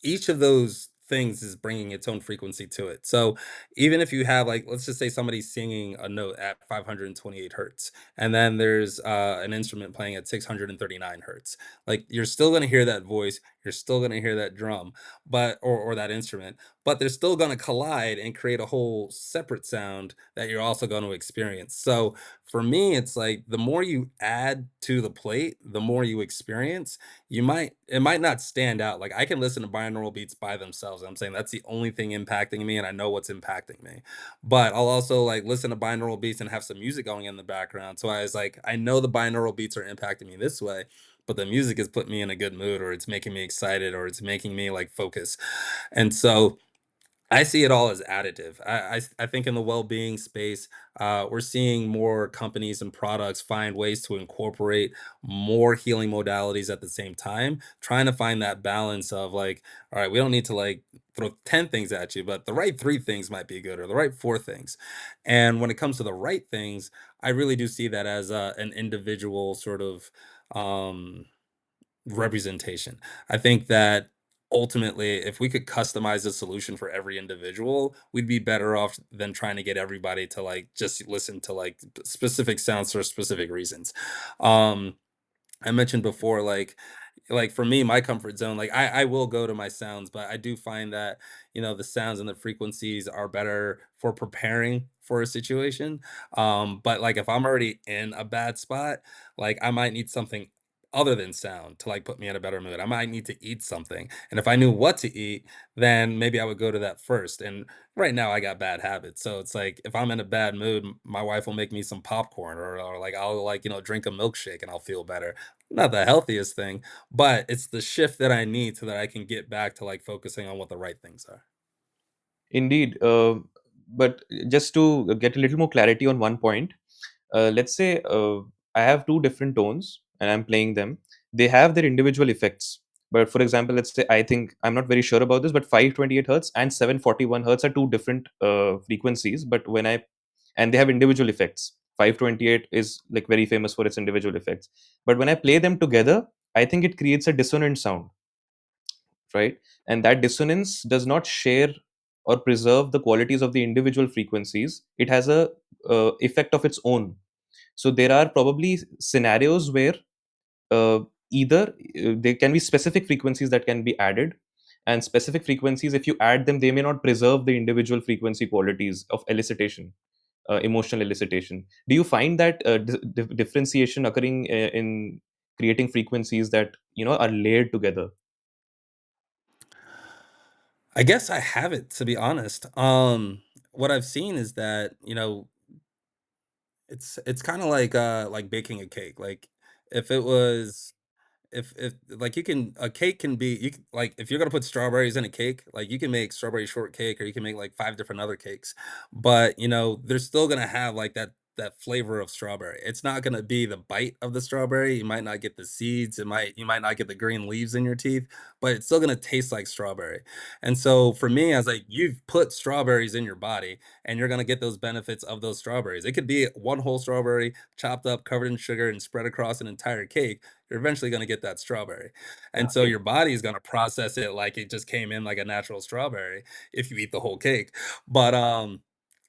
each of those things is bringing its own frequency to it. So even if you have, like, let's just say somebody's singing a note at 528 hertz, and then there's an instrument playing at 639 hertz, like, you're still going to hear that voice, you're still going to hear that drum, but or that instrument, but they're still going to collide and create a whole separate sound that you're also going to experience. So for me, it's like the more you add to the plate, the more you experience. It might not stand out. Like, I can listen to binaural beats by themselves. I'm saying that's the only thing impacting me, and I know what's impacting me. But I'll also like listen to binaural beats and have some music going in the background. So I was like, I know the binaural beats are impacting me this way, but the music is putting me in a good mood, or it's making me excited, or it's making me like focus. And so I see it all as additive. I think in the well-being space, we're seeing more companies and products find ways to incorporate more healing modalities at the same time, trying to find that balance of like, all right, we don't need to like throw 10 things at you, but the right three things might be good, or the right four things. And when it comes to the right things, I really do see that as an individual sort of um, representation. I think that ultimately, if we could customize a solution for every individual, we'd be better off than trying to get everybody to like just listen to like specific sounds for specific reasons. Um, I mentioned before, like for me, my comfort zone, like I will go to my sounds, but I do find that the sounds and the frequencies are better for preparing for a situation. But like if I'm already in a bad spot, like I might need something other than sound to like put me in a better mood. I might need to eat something, and if I knew what to eat, then maybe I would go to that first. And right now, I got bad habits, so it's like if I'm in a bad mood, my wife will make me some popcorn, or like I'll like drink a milkshake and I'll feel better. Not the healthiest thing, but it's the shift that I need so that I can get back to, like, focusing on what the right things are. Indeed. But just to get a little more clarity on one point, let's say I have two different tones and I'm playing them. They have their individual effects. But for example, let's say, I think, I'm not very sure about this, but 528 hertz and 741 hertz are two different frequencies. But when I and they have individual effects. 528 is like very famous for its individual effects. But when I play them together, I think it creates a dissonant sound, right? And that dissonance does not share or preserve the qualities of the individual frequencies. It has a effect of its own. So there are probably scenarios where uh, either there can be specific frequencies that can be added, and specific frequencies, if you add them, they may not preserve the individual frequency qualities of elicitation, emotional elicitation. Do you find that differentiation occurring in creating frequencies that are layered together? I guess I haven't, to be honest. What I've seen is that, it's kinda like baking a cake. Like, if it was if like, you can a cake can be you can like, if you're gonna put strawberries in a cake, like, you can make strawberry shortcake, or you can make, like, 5 different other cakes, but, they're still gonna have, like, that flavor of strawberry. It's not gonna be the bite of the strawberry. You might not get the seeds, you might not get the green leaves in your teeth, but it's still gonna taste like strawberry. And so, for me, I was like, you've put strawberries in your body, and you're gonna get those benefits of those strawberries. It could be one whole strawberry chopped up, covered in sugar, and spread across an entire cake. You're eventually gonna get that strawberry. And so Okay, your body is gonna process it like it just came in like a natural strawberry if you eat the whole cake. But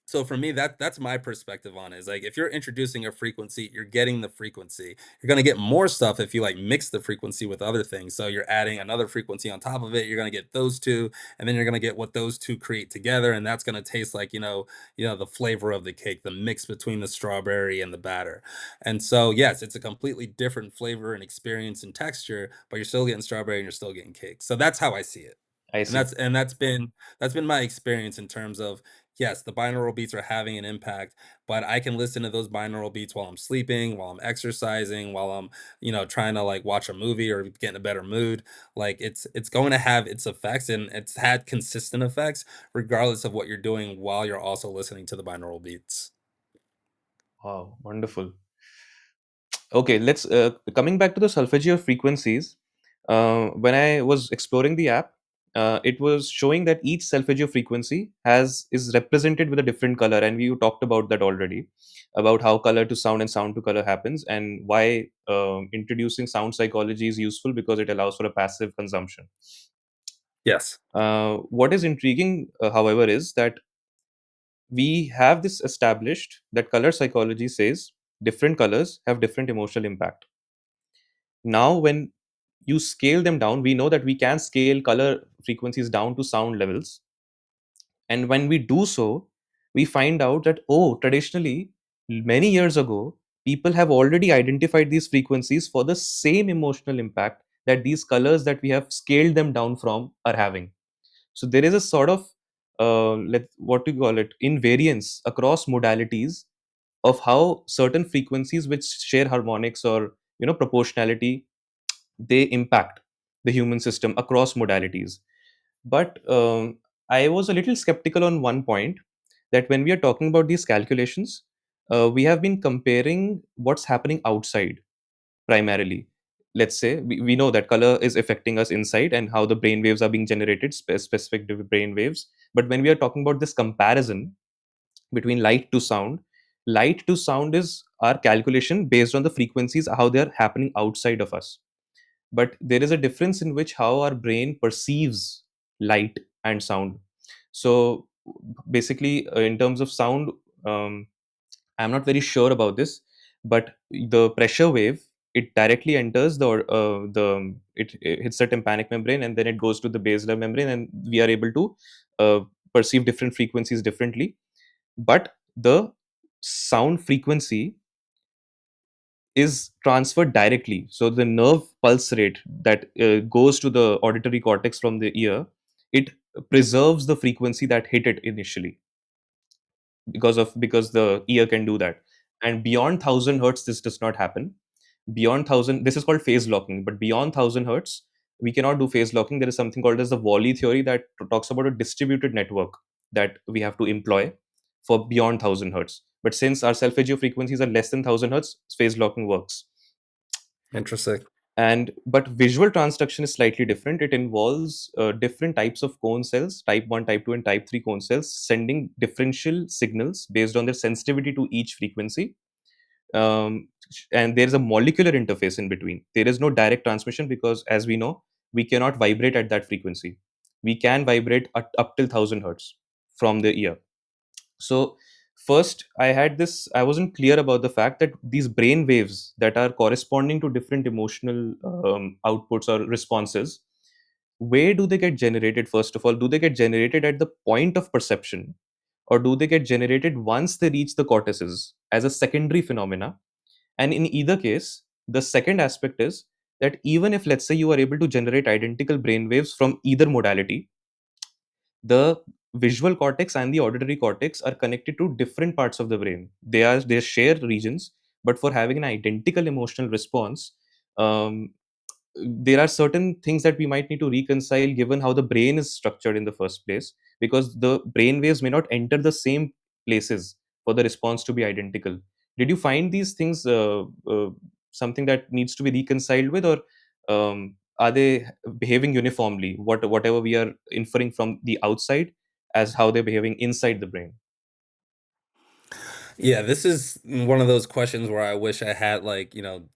so for me, that's my perspective on it. Is like, if you're introducing a frequency, you're getting the frequency. You're gonna get more stuff if you like mix the frequency with other things. So you're adding another frequency on top of it. You're gonna get those two, and then you're gonna get what those two create together, and that's gonna taste like, the flavor of the cake, the mix between the strawberry and the batter. And so yes, it's a completely different flavor and experience and texture, but you're still getting strawberry and you're still getting cake. So that's how I see it. I And see. that's been my experience in terms of, yes, the binaural beats are having an impact, but I can listen to those binaural beats while I'm sleeping, while I'm exercising, while I'm, trying to like watch a movie or get in a better mood. Like, it's going to have its effects, and it's had consistent effects regardless of what you're doing while you're also listening to the binaural beats. Wow, wonderful. Okay, let's coming back to the solfeggio frequencies. When I was exploring the app, it was showing that each solfeggio frequency has is represented with a different color, and we talked about that already, about how color to sound and sound to color happens, and why introducing sound psychology is useful because it allows for a passive consumption. Yes. What is intriguing, however, is that we have this established that color psychology says different colors have different emotional impact. Now, when you scale them down, we know that we can scale color frequencies down to sound levels. And when we do so, we find out that, oh, traditionally, many years ago, people have already identified these frequencies for the same emotional impact that these colors that we have scaled them down from are having. So there is a sort of what do you call it, invariance across modalities of how certain frequencies which share harmonics or proportionality, they impact the human system across modalities. But I was a little skeptical on one point, that when we are talking about these calculations, we have been comparing what's happening outside primarily. Let's say we know that color is affecting us inside and how the brain waves are being generated, specific brain waves. But when we are talking about this comparison between light to sound is our calculation based on the frequencies, how they are happening outside of us. But there is a difference in which how our brain perceives light and sound. So basically, in terms of sound, um, I'm not very sure about this, but the pressure wave, it directly enters it hits the tympanic membrane, and then it goes to the basilar membrane, and we are able to uh, perceive different frequencies differently. But the sound frequency is transferred directly. So the nerve pulse rate that goes to the auditory cortex from the ear, it preserves the frequency that hit it initially, because the ear can do that. And beyond 1000 hertz, this does not happen. Beyond 1000, this is called phase locking. But beyond 1000 hertz, we cannot do phase locking. There is something called as the Wally theory that talks about a distributed network that we have to employ for beyond 1000 hertz. But since our solfeggio frequencies are less than 1000 hertz, phase locking works. Interesting. And but visual transduction is slightly different. It involves different types of cone cells, type 1, type 2, and type 3 cone cells, sending differential signals based on their sensitivity to each frequency. And there's a molecular interface in between. There is no direct transmission because, as we know, we cannot vibrate at that frequency. We can vibrate up till 1000 hertz from the ear. So, first, I wasn't clear about the fact that these brain waves that are corresponding to different emotional outputs or responses, where do they get generated? First of all, do they get generated at the point of perception, or do they get generated once they reach the cortices as a secondary phenomena? And in either case, the second aspect is that even if, let's say, you are able to generate identical brain waves from either modality, the visual cortex and the auditory cortex are connected to different parts of the brain. They share regions, but for having an identical emotional response, um, there are certain things that we might need to reconcile given how the brain is structured in the first place, because the brain waves may not enter the same places for the response to be identical. Did you find these things something that needs to be reconciled with, or are they behaving uniformly, whatever we are inferring from the outside as how they're behaving inside the brain? Yeah, this is one of those questions where I wish I had like,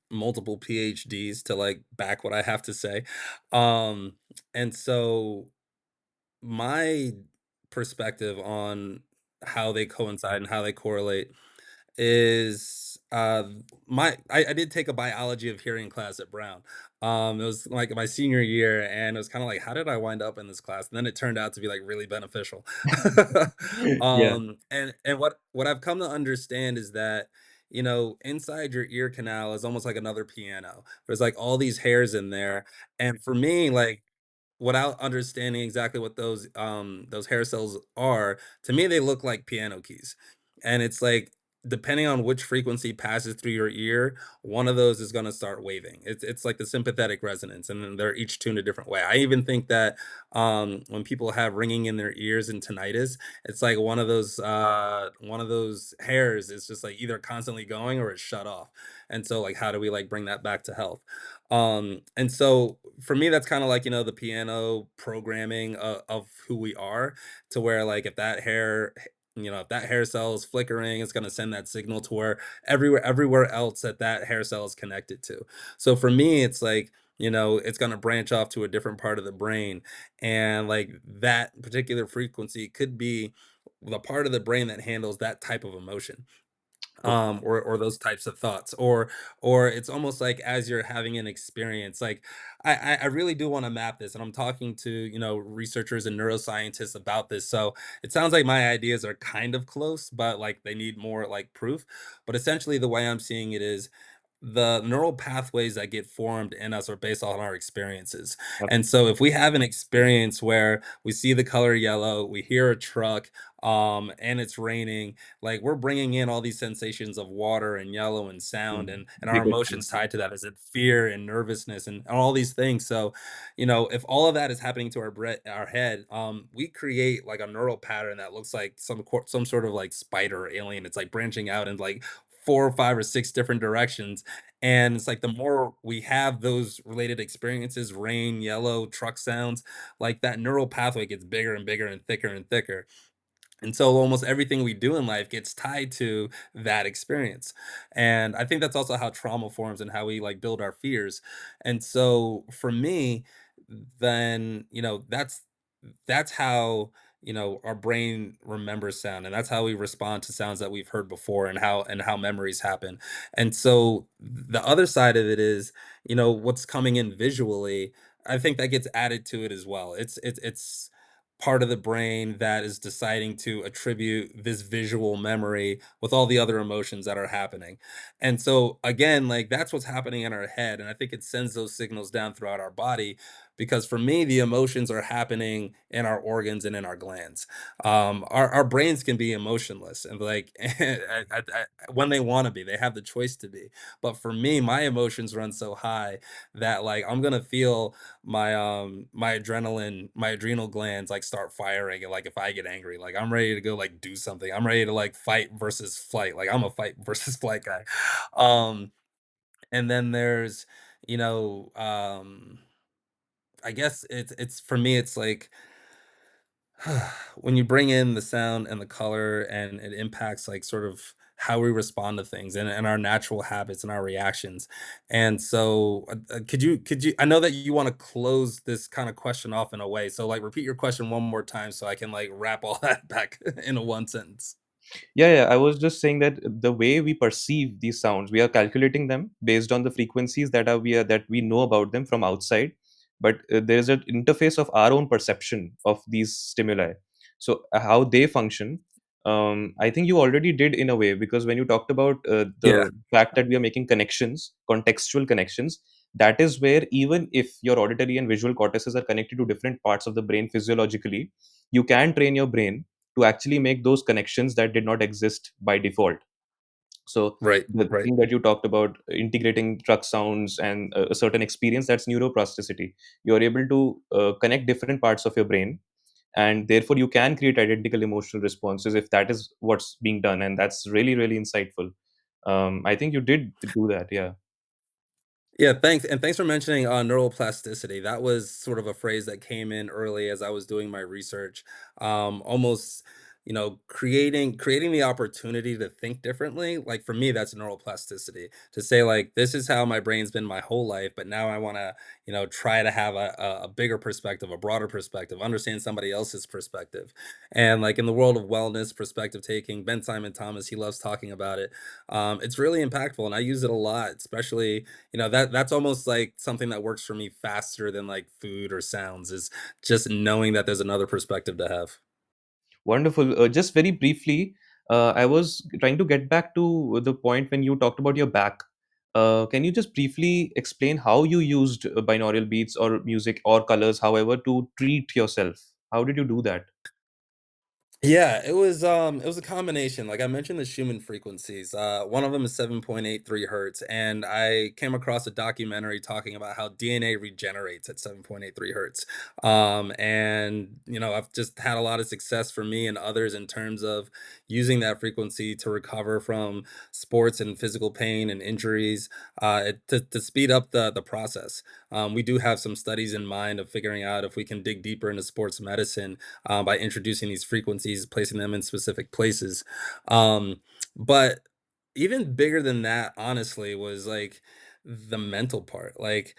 multiple PhDs to like back what I have to say. Um, and so my perspective on how they coincide and how they correlate is I did take a biology of hearing class at Brown. It was like my senior year, and it was kind of like, how did I wind up in this class? And then it turned out to be like really beneficial. Yeah. And what I've come to understand is that inside your ear canal is almost like another piano. There's like all these hairs in there, and for me, like without understanding exactly what those hair cells are, to me they look like piano keys. And it's like depending on which frequency passes through your ear, one of those is going to start waving. It's like the sympathetic resonance, and then they're each tuned a different way. I even think that when people have ringing in their ears and tinnitus, it's like one of those hairs is just like either constantly going or it's shut off. And so like how do we like bring that back to health? And so for me, that's kind of like, the piano programming of who we are, to where like if that hair cell is flickering, it's going to send that signal to where everywhere else that hair cell is connected to. So for me, it's like, it's going to branch off to a different part of the brain. And like that particular frequency could be the part of the brain that handles that type of emotion, Okay. or those types of thoughts, or it's almost like as you're having an experience, like I really do want to map this, and I'm talking to researchers and neuroscientists about this. So it sounds like my ideas are kind of close, but like they need more like proof. But essentially the way I'm seeing it is the neural pathways that get formed in us are based on our experiences. And so if we have an experience where we see the color yellow, we hear a truck, and it's raining, like we're bringing in all these sensations of water and yellow and sound, Mm. and our Big emotions experiences. tied to that, is it fear and nervousness and all these things. So if all of that is happening to our head, we create like a neural pattern that looks like some sort of like spider or alien. It's like branching out in like four or five or six different directions. And it's like the more we have those related experiences, rain, yellow, truck sounds, like that neural pathway gets bigger and bigger and thicker and thicker. And so almost everything we do in life gets tied to that experience. And I think that's also how trauma forms and how we like build our fears. And so for me, then, that's how, our brain remembers sound, and that's how we respond to sounds that we've heard before, and how memories happen. And so the other side of it is, what's coming in visually, I think that gets added to it as well. It's part of the brain that is deciding to attribute this visual memory with all the other emotions that are happening. And so again, like that's what's happening in our head. And I think it sends those signals down throughout our body, because for me, the emotions are happening in our organs and in our glands. Our brains can be emotionless and like when they want to be, they have the choice to be. But for me, my emotions run so high that like I'm gonna feel my adrenal glands like start firing, and like if I get angry, like I'm ready to go like do something. I'm ready to like fight versus flight. Like I'm a fight versus flight guy. um and then there's you know, I guess it's for me, it's like when you bring in the sound and the color and it impacts like sort of how we respond to things and our natural habits and our reactions. And so could you I know that you want to close this kind of question off in a way. So like repeat your question one more time so I can like wrap all that back into one sentence. Yeah, yeah. I was just saying that the way we perceive these sounds, we are calculating them based on the frequencies that we know about them from outside. But there is an interface of our own perception of these stimuli. So how they function, I think you already did in a way, because when you talked about Yeah, the fact that we are making connections, contextual connections, that is where even if your auditory and visual cortices are connected to different parts of the brain physiologically, you can train your brain to actually make those connections that did not exist by default. So right, the right. thing that you talked about, integrating truck sounds and a certain experience, that's neuroplasticity. You are able to connect different parts of your brain, and therefore you can create identical emotional responses if that is what's being done, and that's really really insightful. I think you did do that, yeah. Yeah, thanks, and thanks for mentioning neuroplasticity. That was sort of a phrase that came in early as I was doing my research. Almost, creating the opportunity to think differently. Like for me, that's neuroplasticity. To say like, this is how my brain's been my whole life, but now I want to, try to have a bigger perspective, a broader perspective, understand somebody else's perspective. And like in the world of wellness, perspective taking, Ben Simon Thomas, he loves talking about it. It's really impactful, and I use it a lot, especially that's almost like something that works for me faster than like food or sounds is just knowing that there's another perspective to have. Wonderful. Just very briefly, I was trying to get back to the point when you talked about your back. Can you just briefly explain how you used binaural beats or music or colors, however, to treat yourself? How did you do that? Yeah, it was a combination. Like I mentioned the Schumann frequencies. One of them is 7.83 hertz, and I came across a documentary talking about how DNA regenerates at 7.83 hertz. And I've just had a lot of success for me and others in terms of using that frequency to recover from sports and physical pain and injuries, to speed up the process. We do have some studies in mind of figuring out if we can dig deeper into sports medicine by introducing these frequencies, placing them in specific places. But even bigger than that, honestly, was like the mental part. Like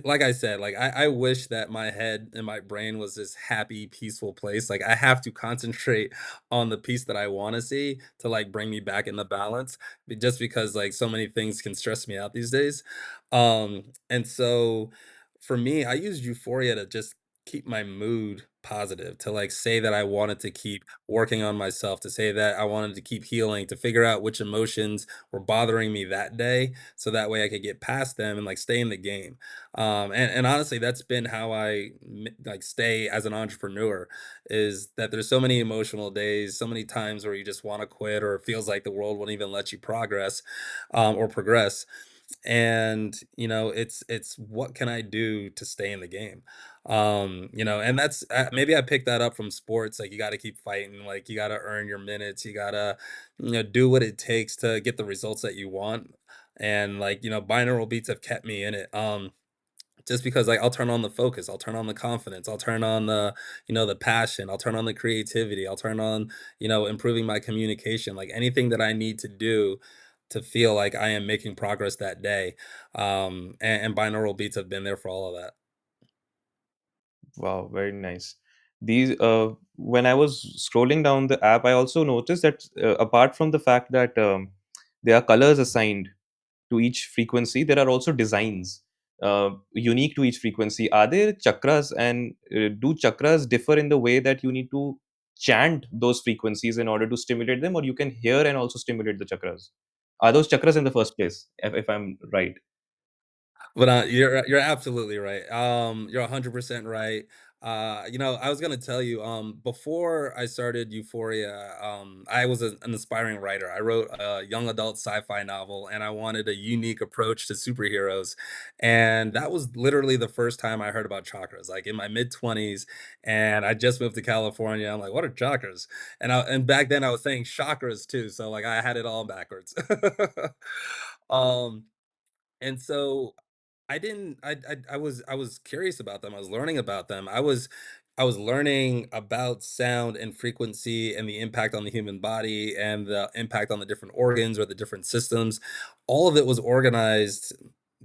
like I said, like I wish that my head and my brain was this happy, peaceful place. Like I have to concentrate on the piece that I want to see to like bring me back in the balance, just because like so many things can stress me out these days. And so for me, I use Euphoria to just keep my mood positive, to like say that I wanted to keep working on myself, to say that I wanted to keep healing, to figure out which emotions were bothering me that day so that way I could get past them and like stay in the game. And honestly, that's been how like stay as an entrepreneur, is that there's so many emotional days, so many times where you just want to quit or it feels like the world won't even let you progress, or progress. And it's what can I do to stay in the game. And that's maybe I picked that up from sports. Like you got to keep fighting, like you got to earn your minutes, you got to do what it takes to get the results that you want. And like binaural beats have kept me in it. Just because like I'll turn on the focus, I'll turn on the confidence, I'll turn on the passion, I'll turn on the creativity, I'll turn on improving my communication, like anything that I need to do to feel like I am making progress that day. And binaural beats have been there for all of that. Wow, very nice. These When I was scrolling down the app, I also noticed that apart from the fact that there are colors assigned to each frequency, there are also designs unique to each frequency. Are there chakras, and do chakras differ in the way that you need to chant those frequencies in order to stimulate them, or you can hear and also stimulate the chakras? Are those chakras in the first place, if I'm right? But, you're absolutely right. You're 100% right. I was gonna tell you, before I started U4ea, I was an aspiring writer. I wrote a young adult sci-fi novel, and I wanted a unique approach to superheroes. And that was literally the first time I heard about chakras, like in my mid-20s, and I just moved to California. I'm like, what are chakras? And back then I was saying chakras too, so like I had it all backwards. Um, and so I didn't I was curious about them, I was learning about them. I was learning about sound and frequency and the impact on the human body and the impact on the different organs or the different systems. All of it was organized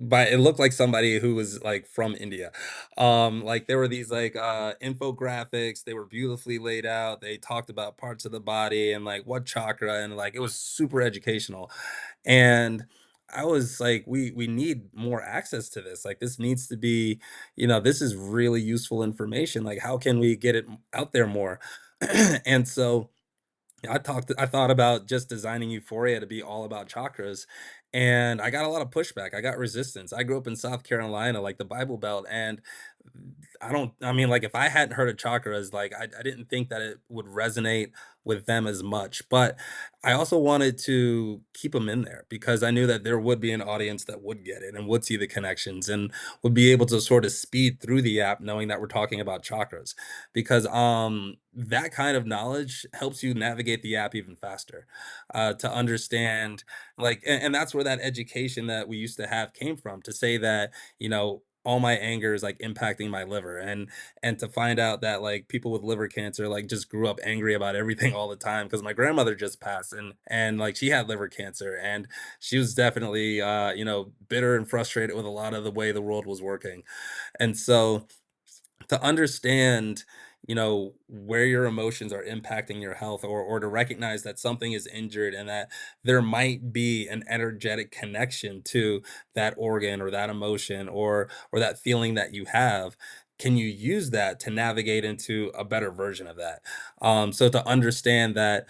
by it looked like somebody who was, like, from India. Like, there were these, like, infographics, they were beautifully laid out, they talked about parts of the body and, like, what chakra, and, like, it was super educational. And I was like, we need more access to this. Like, this needs to be, this is really useful information. Like, how can we get it out there more? And so I thought about just designing U4ea to be all about chakras, and I got a lot of pushback. I got resistance. I grew up in South Carolina, like the Bible Belt, and I mean, like, if I hadn't heard of chakras, like, I didn't think that it would resonate with them as much. But I also wanted to keep them in there because I knew that there would be an audience that would get it and would see the connections and would be able to sort of speed through the app knowing that we're talking about chakras. Because that kind of knowledge helps you navigate the app even faster, to understand, like, and that's where that education that we used to have came from, to say that, all my anger is like impacting my liver, and to find out that, like, people with liver cancer, like, just grew up angry about everything all the time because my grandmother just passed, and like, she had liver cancer, and she was definitely bitter and frustrated with a lot of the way the world was working. And so to understand, where your emotions are impacting your health, or to recognize that something is injured and that there might be an energetic connection to that organ or that emotion, or that feeling that you have. Can you use that to navigate into a better version of that? So to understand that,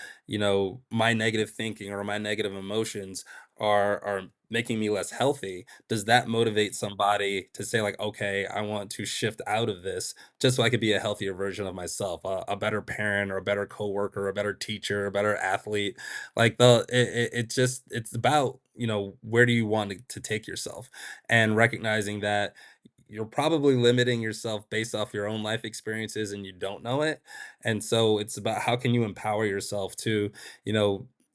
my negative thinking or my negative emotions are making me less healthy, does that motivate somebody to say, like, okay, I want to shift out of this just so I could be a healthier version of myself, a better parent or a better coworker, a better teacher, a better athlete. Like, it's about, where do you want to take yourself, and recognizing that you're probably limiting yourself based off your own life experiences and you don't know it. And so it's about how can you empower yourself to,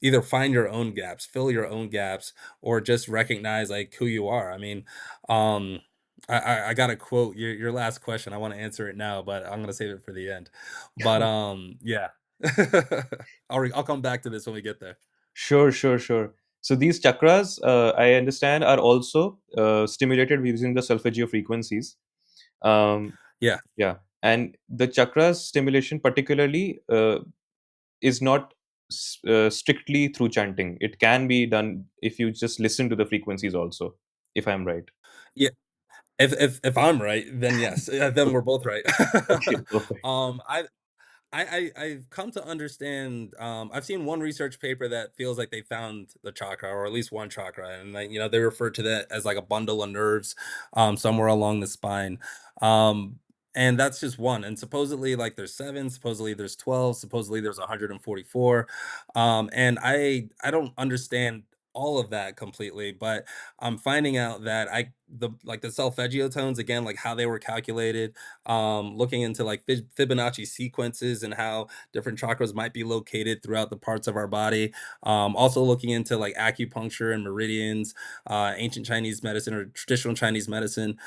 either find your own gaps, fill your own gaps, or just recognize, like, who you are. I mean, um, I got to quote your last question. I want to answer it now, but I'm gonna save it for the end. But yeah, I'll come back to this when we get there. Sure, sure, sure. So these chakras, I understand, are also stimulated using the solfeggio frequencies. Um, Yeah. yeah, and the chakras stimulation particularly is not strictly through chanting. It can be done if you just listen to the frequencies also, if I'm right. Yeah. If I'm right, then yes, then we're both right. Okay, perfect. I I've come to understand. I've seen one research paper that feels like they found the chakra, or at least one chakra, and, like, they refer to that as like a bundle of nerves, somewhere along the spine. Um, and that's just one. And supposedly, like, there's seven. Supposedly, there's 12. Supposedly, there's 144. And I don't understand all of that completely, but I'm finding out that the solfeggio tones, again, like how they were calculated, looking into, like, Fibonacci sequences and how different chakras might be located throughout the parts of our body. Also looking into, like, acupuncture and meridians, ancient Chinese medicine or traditional Chinese medicine.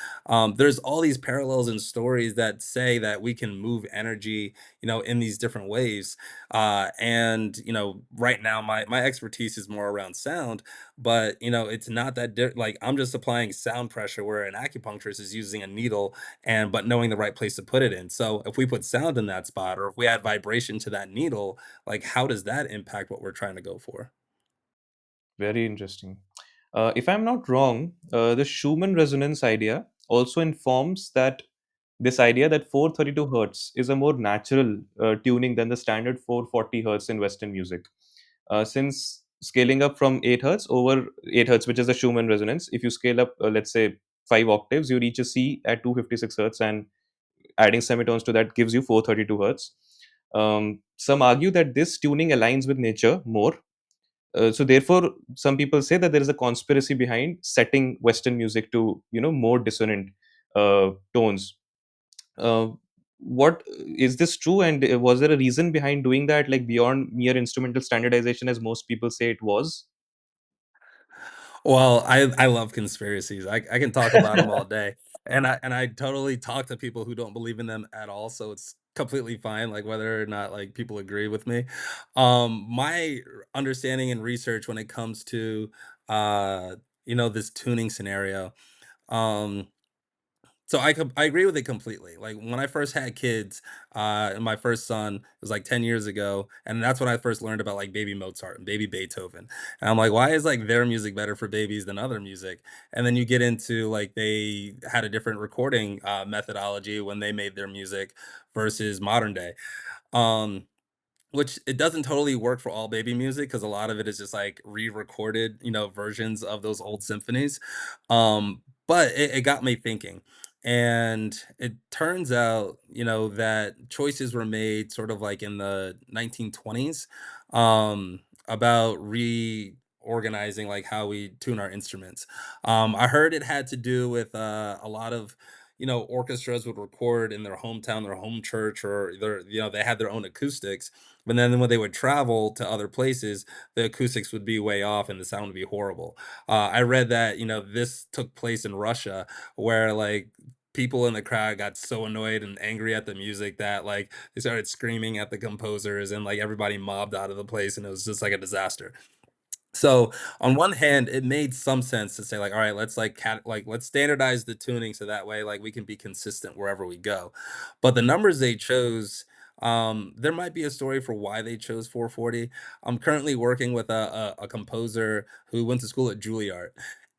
There's all these parallels and stories that say that we can move energy, in these different ways. And right now my expertise is more around sound, but it's not that like, I'm just applying sound pressure where an acupuncturist is using a needle, and but knowing the right place to put it in. So if we put sound in that spot, or if we add vibration to that needle, like, how does that impact what we're trying to go for? Very interesting. If I'm not wrong, the Schumann resonance idea also informs that this idea that 432 hertz is a more natural tuning than the standard 440 hertz in Western music. Since scaling up from 8 hertz over 8 hertz, which is the Schumann resonance, if you scale up, let's say, 5 octaves, you reach a C at 256 hertz, and adding semitones to that gives you 432 hertz. Some argue that this tuning aligns with nature more. So therefore, some people say that there is a conspiracy behind setting Western music to more dissonant tones. Uh, what is this true? And was there a reason behind doing that, like beyond mere instrumental standardization, as most people say it was? Well, I love conspiracies. I can talk about them all day, and I totally talk to people who don't believe in them at all, so it's completely fine, like, whether or not, like, people agree with me. My understanding and research when it comes to, uh, this tuning scenario, um so I agree with it completely. Like when I first had kids, and my first son was like 10 years ago, and that's when I first learned about like baby Mozart and baby Beethoven. And I'm like, why is like their music better for babies than other music? And then you get into like they had a different recording methodology when they made their music versus modern day. Um, which it doesn't totally work for all baby music because a lot of it is just like re-recorded, versions of those old symphonies. But it got me thinking. And it turns out, that choices were made sort of like in the 1920s about reorganizing like how we tune our instruments. I heard it had to do with a lot of orchestras would record in their hometown, their home church, or they had their own acoustics, but then when they would travel to other places, the acoustics would be way off and the sound would be horrible. I read that, this took place in Russia where like people in the crowd got so annoyed and angry at the music that like they started screaming at the composers and like everybody mobbed out of the place and it was just like a disaster. So on one hand, it made some sense to say like, all right, let's like let's standardize the tuning so that way like we can be consistent wherever we go. But the numbers they chose, there might be a story for why they chose 440. I'm currently working with a composer who went to school at Juilliard.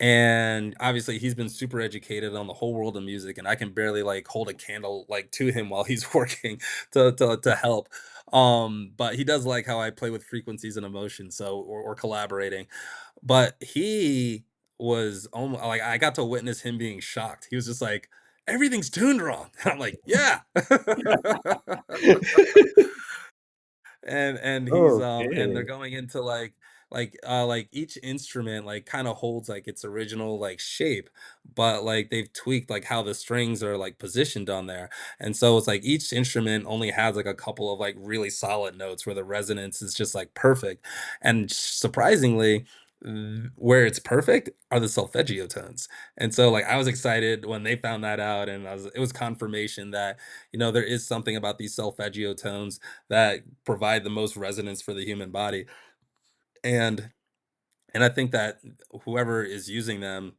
And obviously he's been super educated on the whole world of music, and I can barely like hold a candle like to him while he's working to help. But he does like how I play with frequencies and emotions, so or collaborating. But he was almost like I got to witness him being shocked. He was just like, everything's tuned wrong. And I'm like, yeah. And he's and they're Okay. going into like each instrument like kind of holds like its original like shape, but like they've tweaked like how the strings are like positioned on there. And so it's like each instrument only has like a couple of like really solid notes where the resonance is just like perfect. And surprisingly, where it's perfect are the solfeggio tones. And so like I was excited when they found that out, and it was confirmation that there is something about these solfeggio tones that provide the most resonance for the human body. And and I think that whoever is using them,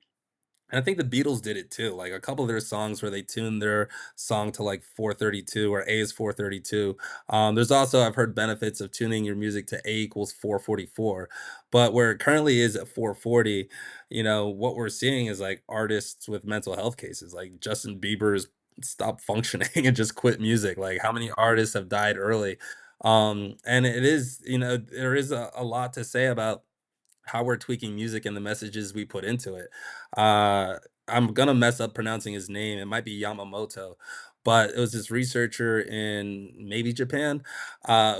and I think the Beatles did it too. Like a couple of their songs where they tuned their song to like 432 or A is 432. There's also I've heard benefits of tuning your music to A equals 444. But where it currently is at 440, what we're seeing is like artists with mental health cases, like Justin Bieber's stopped functioning and just quit music. Like how many artists have died early? And it is, there is a lot to say about how we're tweaking music and the messages we put into it. Uh, I'm gonna mess up pronouncing his name. It might be Yamamoto, but it was this researcher in maybe Japan,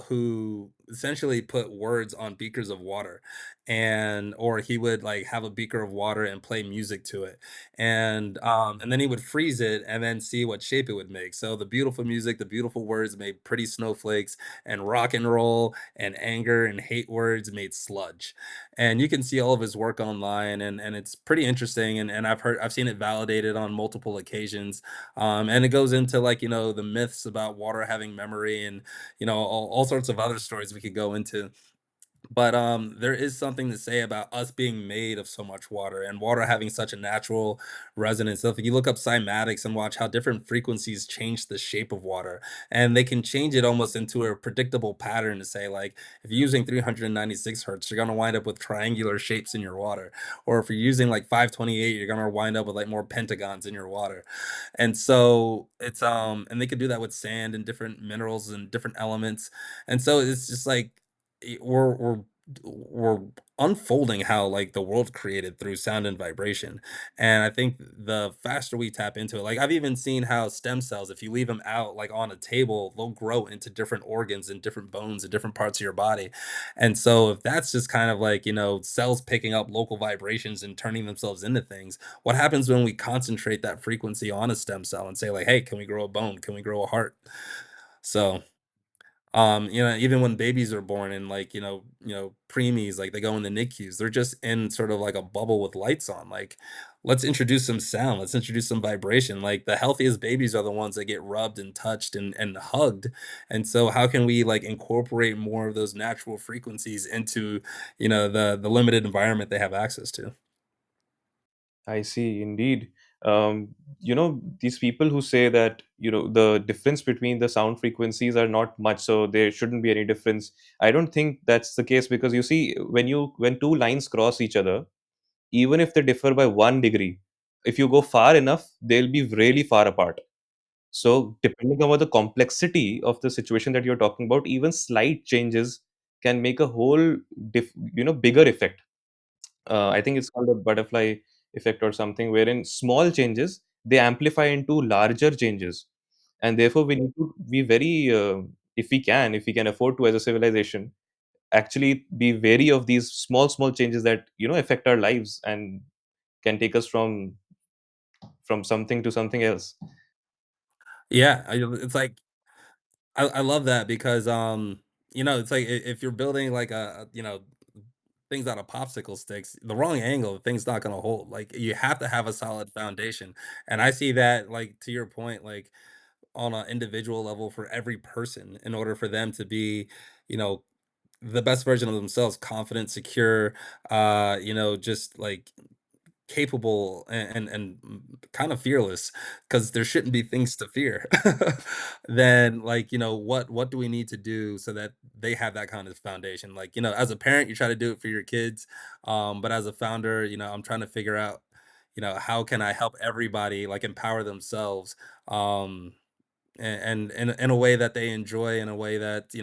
who essentially put words on beakers of water, and or he would like have a beaker of water and play music to it, and then he would freeze it and then see what shape it would make. So the beautiful music, the beautiful words made pretty snowflakes, and rock and roll and anger and hate words made sludge. And you can see all of his work online, and it's pretty interesting, and I've seen it validated on multiple occasions. And it goes into like the myths about water having memory, and all sorts of other stories we could go into. But there is something to say about us being made of so much water and water having such a natural resonance. So if you look up cymatics and watch how different frequencies change the shape of water, and they can change it almost into a predictable pattern to say, like, if you're using 396 hertz, you're going to wind up with triangular shapes in your water. Or if you're using like 528, you're going to wind up with like more pentagons in your water. And so and they could do that with sand and different minerals and different elements. And so it's just like we're unfolding how like the world created through sound and vibration. And I think the faster we tap into it, like I've even seen how stem cells, if you leave them out like on a table, they'll grow into different organs and different bones and different parts of your body. And so if that's just kind of like cells picking up local vibrations and turning themselves into things, what happens when we concentrate that frequency on a stem cell and say like, hey, can we grow a bone, can we grow a heart? So Even when babies are born and like, preemies, like they go in the NICUs, they're just in sort of like a bubble with lights on. Like, let's introduce some sound, let's introduce some vibration. Like the healthiest babies are the ones that get rubbed and touched and hugged. And so how can we like incorporate more of those natural frequencies into, the limited environment they have access to? I see, indeed. These people who say that, the difference between the sound frequencies are not much, so there shouldn't be any difference. I don't think that's the case, because you see, when two lines cross each other, even if they differ by 1 degree, if you go far enough, they'll be really far apart. So, depending on the complexity of the situation that you're talking about, even slight changes can make a whole, bigger effect. I think it's called a butterfly effect or something, wherein small changes they amplify into larger changes, and therefore we need to be very, if we can afford to as a civilization, actually be wary of these small changes that affect our lives and can take us from something to something else. Yeah, it's like I love that because it's like if you're building like things out of popsicle sticks, the wrong angle, the thing's not gonna hold. Like you have to have a solid foundation. And I see that like to your point, like on an individual level for every person in order for them to be, you know, the best version of themselves, confident, secure, just like capable and kind of fearless, because there shouldn't be things to fear. Then like, what do we need to do so that they have that kind of foundation? Like, as a parent, you try to do it for your kids. But as a founder, I'm trying to figure out, how can I help everybody like empower themselves? And in a way that they enjoy, in a way that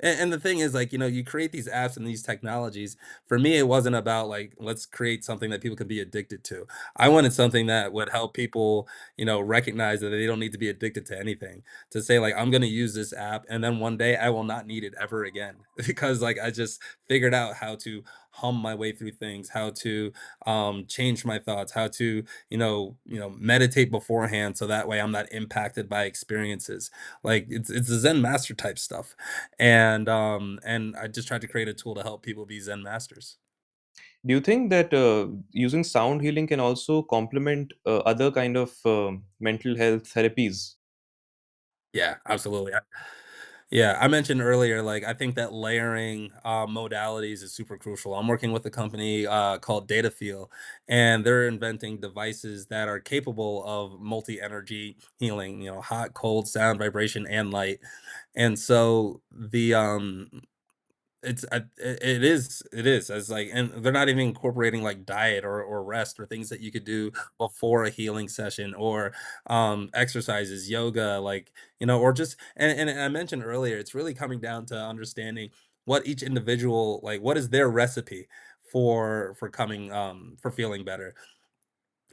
and the thing is like you create these apps and these technologies. For me, it wasn't about like let's create something that people can be addicted to. I wanted something that would help people recognize that they don't need to be addicted to anything, to say like I'm going to use this app and then one day I will not need it ever again because like I just figured out how to hum my way through things, how to change my thoughts, how to meditate beforehand so that way I'm not impacted by experiences. Like it's the Zen master type stuff. And I just tried to create a tool to help people be Zen masters. Do you think that using sound healing can also complement other kind of mental health therapies? Yeah, absolutely. Yeah, I mentioned earlier, like I think that layering modalities is super crucial. I'm working with a company called DataFeel, and they're inventing devices that are capable of multi-energy healing. Hot, cold, sound, vibration, and light. And so it is. It's like, and they're not even incorporating like diet or rest or things that you could do before a healing session or exercises, yoga, like, or just and I mentioned earlier, it's really coming down to understanding what each individual like what is their recipe for coming for feeling better.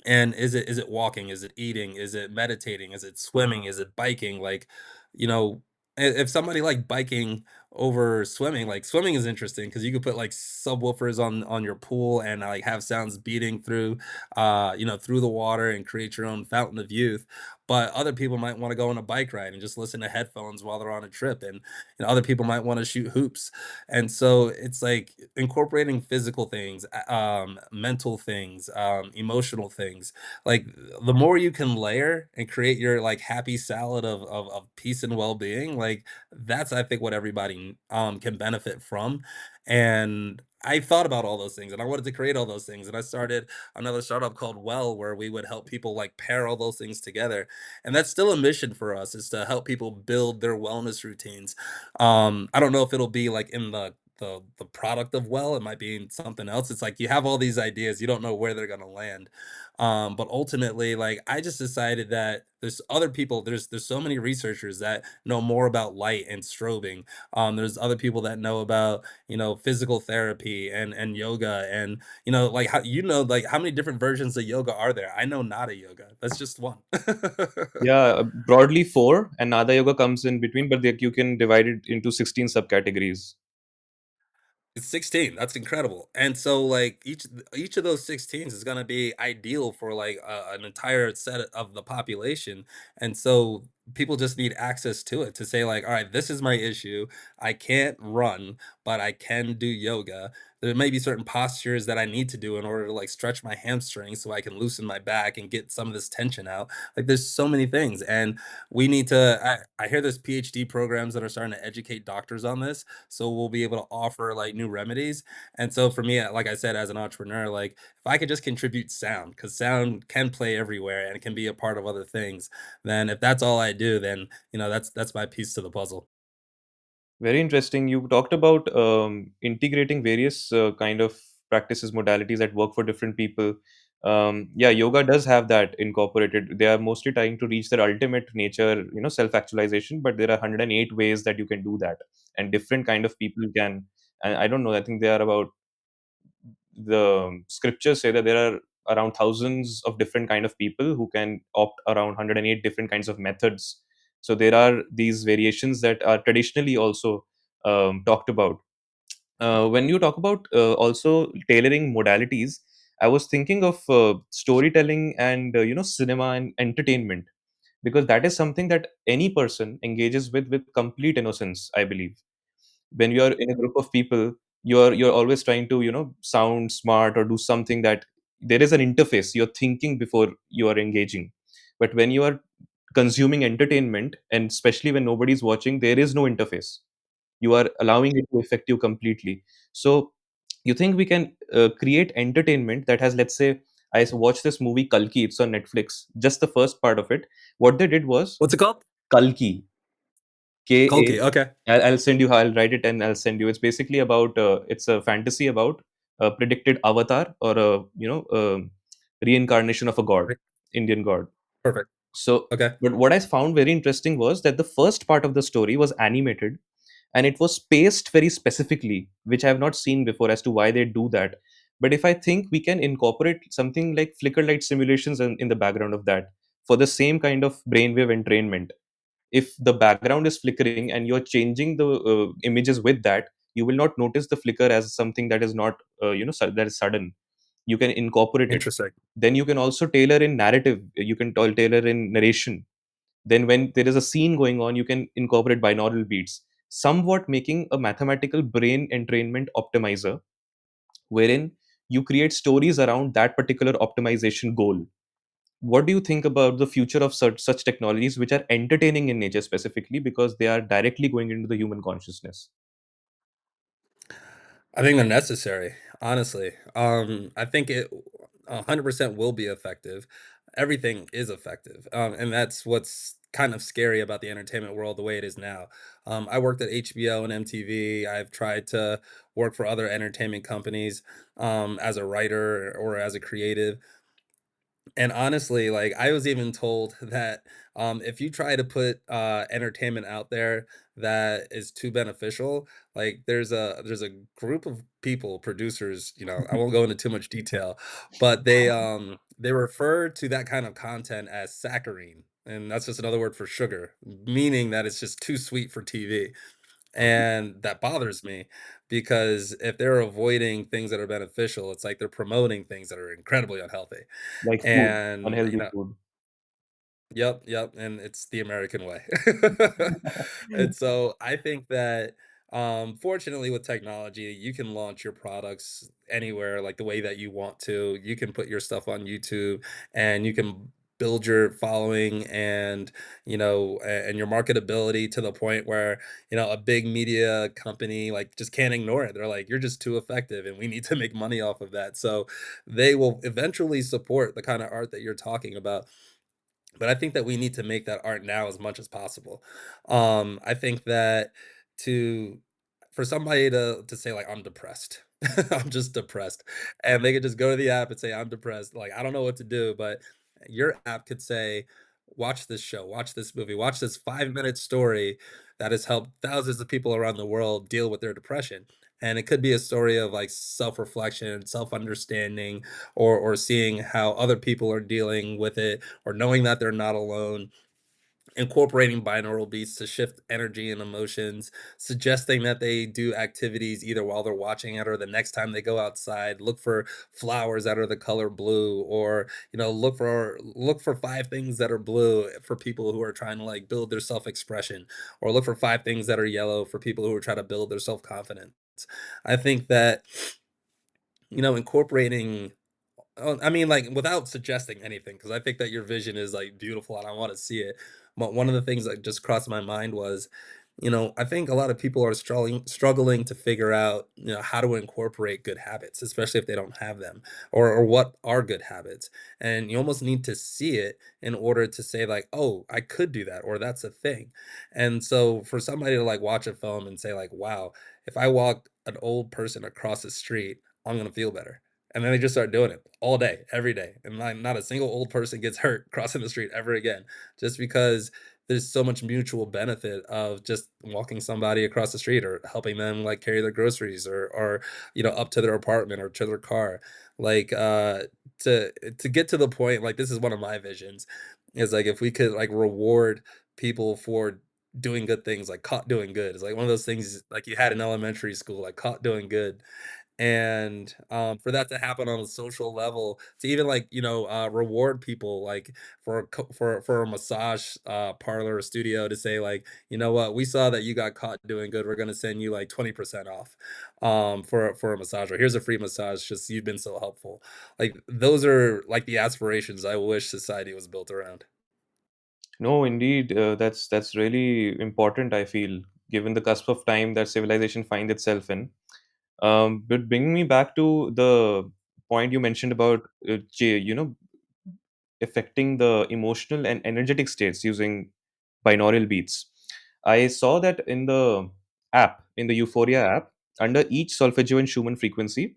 And is it walking? Is it eating? Is it meditating? Is it swimming? Is it biking? Like, you know, if somebody like biking over swimming, like swimming is interesting because you could put like subwoofers on your pool and like have sounds beating through through the water and create your own fountain of youth. But other people might want to go on a bike ride and just listen to headphones while they're on a trip, and other people might want to shoot hoops. And so it's like incorporating physical things, mental things, emotional things. Like the more you can layer and create your like happy salad of peace and well-being, like that's I think what everybody can benefit from. And I thought about all those things and I wanted to create all those things. And I started another startup called Well, where we would help people like pair all those things together. And that's still a mission for us, is to help people build their wellness routines. I don't know if it'll be like in the product of Well, it might be in something else. It's like you have all these ideas, you don't know where they're gonna land. But ultimately, like I just decided that there's other people, there's so many researchers that know more about light and strobing. There's other people that know about, physical therapy and yoga and like like how many different versions of yoga are there? I know Nada yoga. That's just one. Yeah, broadly four, and Nada Yoga comes in between, but you can divide it into 16 subcategories. It's 16, that's incredible, and so, like, each of those 16s is gonna be ideal for, like, an entire set of the population, and so people just need access to it to say like, all right, this is my issue. I can't run, but I can do yoga. There may be certain postures that I need to do in order to like stretch my hamstrings so I can loosen my back and get some of this tension out. Like there's so many things. And we need to I hear there's PhD programs that are starting to educate doctors on this. So we'll be able to offer like new remedies. And so for me, like I said, as an entrepreneur, like if I could just contribute sound, because sound can play everywhere and it can be a part of other things, then if that's all I do, then, that's my piece to the puzzle. Very interesting. You talked about integrating various kind of practices, modalities that work for different people. Yeah, yoga does have that incorporated. They are mostly trying to reach their ultimate nature, self-actualization. But there are 108 ways that you can do that, and different kind of people can. And I don't know. I think they are about the scriptures say that there are around thousands of different kind of people who can opt around 108 different kinds of methods. So there are these variations that are traditionally also talked about. When you talk about also tailoring modalities, I was thinking of storytelling and cinema and entertainment, because that is something that any person engages with complete innocence, I believe. When you're in a group of people, you're always trying to sound smart or do something that there is an interface. You're thinking before you are engaging. But when you are consuming entertainment, and especially when nobody's watching, there is no interface. You are allowing it to affect you completely. So you think we can create entertainment that has, let's say, watched this movie Kalki. It's on Netflix. Just the first part of it, what they did was What's it called? Kalki. Ka. Kulki. Okay. I'll send you. I'll write it and I'll send you. It's basically about. It's a fantasy about a predicted avatar, or a reincarnation of a god, Right. Indian god. Perfect. So, Okay. but what I found very interesting was that the first part of the story was animated, and it was paced very specifically, which I have not seen before as to why they do that. But if I think we can incorporate something like flicker light simulations in the background of that for the same kind of brainwave entrainment. If the background is flickering and you're changing the images with that, you will not notice the flicker as something that is not that is sudden. You can incorporate it. Interesting. Then you can also tailor in narrative. You can tailor in narration. Then when there is a scene going on, you can incorporate binaural beats, somewhat making a mathematical brain entrainment optimizer, wherein you create stories around that particular optimization goal. What do you think about the future of such technologies, which are entertaining in nature specifically because they are directly going into the human consciousness? I think they're necessary, honestly. I think it 100% will be effective. Everything is effective. And that's what's kind of scary about the entertainment world the way it is now. I worked at HBO and MTV. I've tried to work for other entertainment companies as a writer or as a creative. And honestly, like, I was even told that, if you try to put, entertainment out there that is too beneficial, like, there's a group of people, producers, I won't go into too much detail, but they refer to that kind of content as saccharine, and that's just another word for sugar, meaning that it's just too sweet for TV. And that bothers me because if they're avoiding things that are beneficial, it's like they're promoting things that are incredibly unhealthy. Like food, And, unhealthy food. yep, yep, and it's the American way. And so I think that, fortunately with technology, you can launch your products anywhere like the way that you want to. You can put your stuff on YouTube and you can build your following and, and your marketability to the point where, a big media company like just can't ignore it. They're like, you're just too effective and we need to make money off of that. So they will eventually support the kind of art that you're talking about, but I think that we need to make that art now as much as possible. I think that to for somebody to say like I'm depressed, I'm just depressed, and they could just go to the app and say I'm depressed. Like I don't know what to do, but your app could say, watch this show, watch this movie, watch this 5-minute story that has helped thousands of people around the world deal with their depression. And it could be a story of like self-reflection, self-understanding, or seeing how other people are dealing with it or knowing that they're not alone. incorporating binaural beats to shift energy and emotions, suggesting that they do activities either while they're watching it or the next time they go outside. Look for flowers that are the color blue, or look for 5 things that are blue for people who are trying to like build their self-expression, or look for 5 things that are yellow for people who are trying to build their self-confidence. I think that incorporating I mean, like, without suggesting anything, because I think that your vision is, like, beautiful and I wanna see it. But one of the things that just crossed my mind was, I think a lot of people are struggling to figure out, how to incorporate good habits, especially if they don't have them, or what are good habits. And you almost need to see it in order to say, like, "Oh, I could do that," or "That's a thing." And so for somebody to, like, watch a film and say, like, "Wow, if I walk an old person across the street, I'm gonna feel better." And then they just start doing it all day, every day, and not a single old person gets hurt crossing the street ever again, just because there's so much mutual benefit of just walking somebody across the street or helping them, like, carry their groceries or up to their apartment or to their car. Like, to get to the point, like, this is one of my visions, is, like, if we could, like, reward people for doing good things, like caught doing good. It's like one of those things like you had in elementary school, like caught doing good. And, for that to happen on a social level, to even, like, reward people, like, for a massage, parlor or studio to say, like, "You know what? We saw that you got caught doing good. We're gonna send you, like, 20% off, for a massage, or here's a free massage, just you've been so helpful." Like, those are, like, the aspirations I wish society was built around. No, indeed, that's really important. I feel, given the cusp of time that civilization finds itself in. But bringing me back to the point you mentioned about, affecting the emotional and energetic states using binaural beats. I saw that in the app, in the U4ea app, under each Solfeggio and Schumann frequency,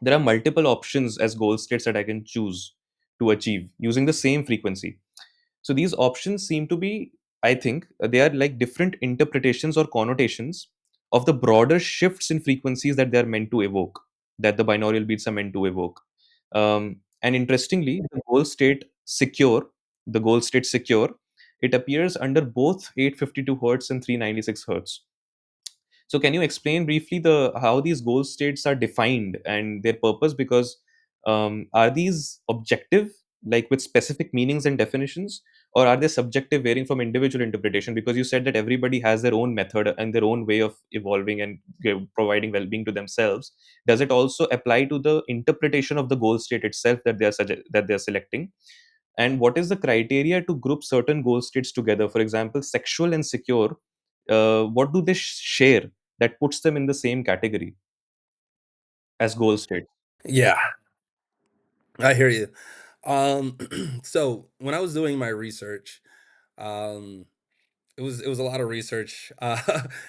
there are multiple options as goal states that I can choose to achieve using the same frequency. So these options seem to be, I think, they are like different interpretations or connotations of the broader shifts in frequencies that they are meant to evoke, that the binaural beats are meant to evoke. And interestingly, the goal state secure, it appears under both 852 hertz and 396 hertz. So can you explain briefly the how these goal states are defined and their purpose? Because are these objective, like with specific meanings and definitions, or are they subjective, varying from individual interpretation? Because you said that everybody has their own method and their own way of evolving and providing well-being to themselves. Does it also apply to the interpretation of the goal state itself that that they are selecting? And what is the criteria to group certain goal states together? For example, sexual and secure, what do they share that puts them in the same category as goal state? Yeah, I hear you. Um, so when I was doing my research, um it was a lot of research,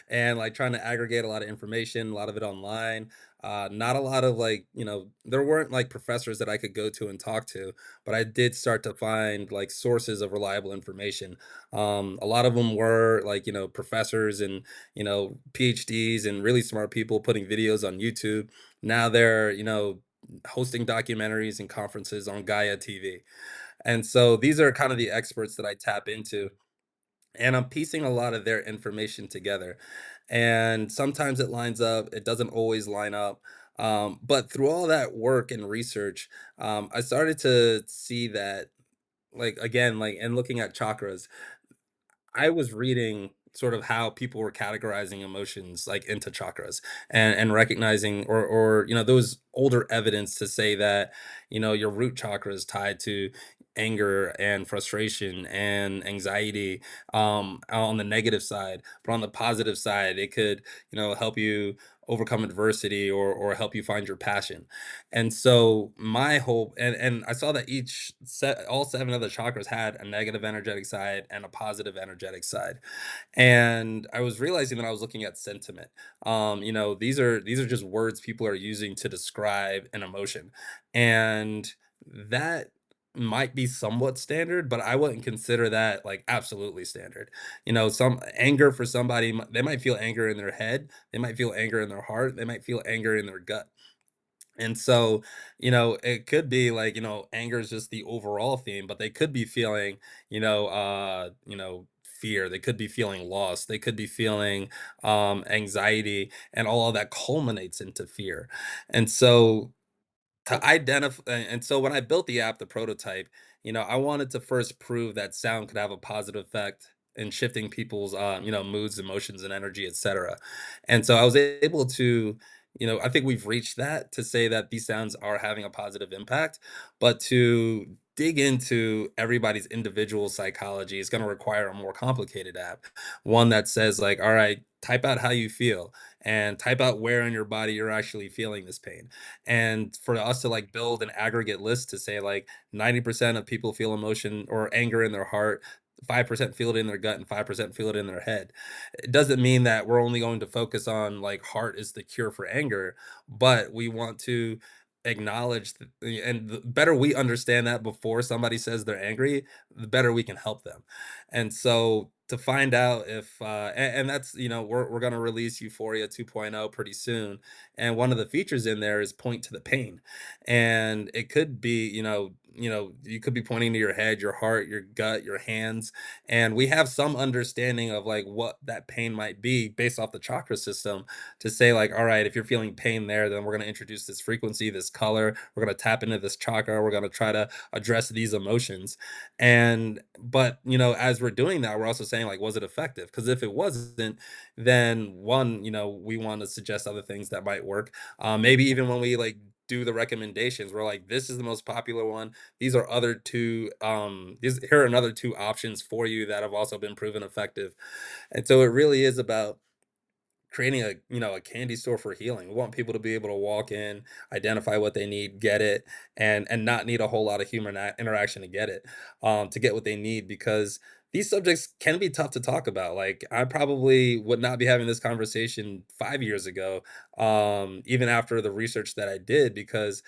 and, like, trying to aggregate a lot of information, a lot of it online, not a lot of, like, there weren't, like, professors that I could go to and talk to, but I did start to find, like, sources of reliable information. A lot of them were, like, professors and, PhDs and really smart people putting videos on YouTube. Now they're, hosting documentaries and conferences on Gaia TV. And so these are kind of the experts that I tap into, and I'm piecing a lot of their information together. And sometimes it lines up, it doesn't always line up. But through all that work and research, I started to see that, like, again, like, and looking at chakras, I was reading sort of how people were categorizing emotions like into chakras, and recognizing, or there was older evidence to say that your root chakra is tied to anger and frustration and anxiety, on the negative side, but on the positive side it could help you overcome adversity, or help you find your passion. And so my whole, and I saw that each set, all 7 of the chakras had a negative energetic side and a positive energetic side. And I was realizing that I was looking at sentiment. These are just words people are using to describe an emotion. And that might be somewhat standard, but I wouldn't consider that like absolutely standard. Some anger for somebody, they might feel anger in their head, they might feel anger in their heart, they might feel anger in their gut. And so, it could be like, anger is just the overall theme, but they could be feeling, fear. They could be feeling loss. They could be feeling anxiety, and all of that culminates into fear. And so to identify, and so when I built the app, the prototype, I wanted to first prove that sound could have a positive effect in shifting people's moods, emotions, and energy, etc. And so I was able to, I think we've reached that, to say that these sounds are having a positive impact, but to dig into everybody's individual psychology is going to require a more complicated app, one that says like, all right, type out how you feel, and type out where in your body you're actually feeling this pain. And for us to like build an aggregate list to say like 90% of people feel emotion or anger in their heart, 5% feel it in their gut, and 5% feel it in their head. It doesn't mean that we're only going to focus on like heart is the cure for anger, but we want to acknowledge and the better we understand that before somebody says they're angry, the better we can help them. And so to find out if and that's, we're going to release U4ea 2.0 pretty soon, and one of the features in there is point to the pain. And it could be, you could be pointing to your head, your heart, your gut, your hands, and we have some understanding of like what that pain might be based off the chakra system, to say like, all right, if you're feeling pain there, then we're going to introduce this frequency, this color, we're going to tap into this chakra, we're going to try to address these emotions. And but as we're doing that, we're also saying like, was it effective? Because if it wasn't, then one, we want to suggest other things that might work. Maybe even when we like do the recommendations, we're like, this is the most popular one. These are other two. Here are another two options for you that have also been proven effective. And so it really is about creating a candy store for healing. We want people to be able to walk in, identify what they need, get it, and not need a whole lot of human interaction to get it, to get what they need, because these subjects can be tough to talk about. Like, I probably would not be having this conversation 5 years ago, even after the research that I did, because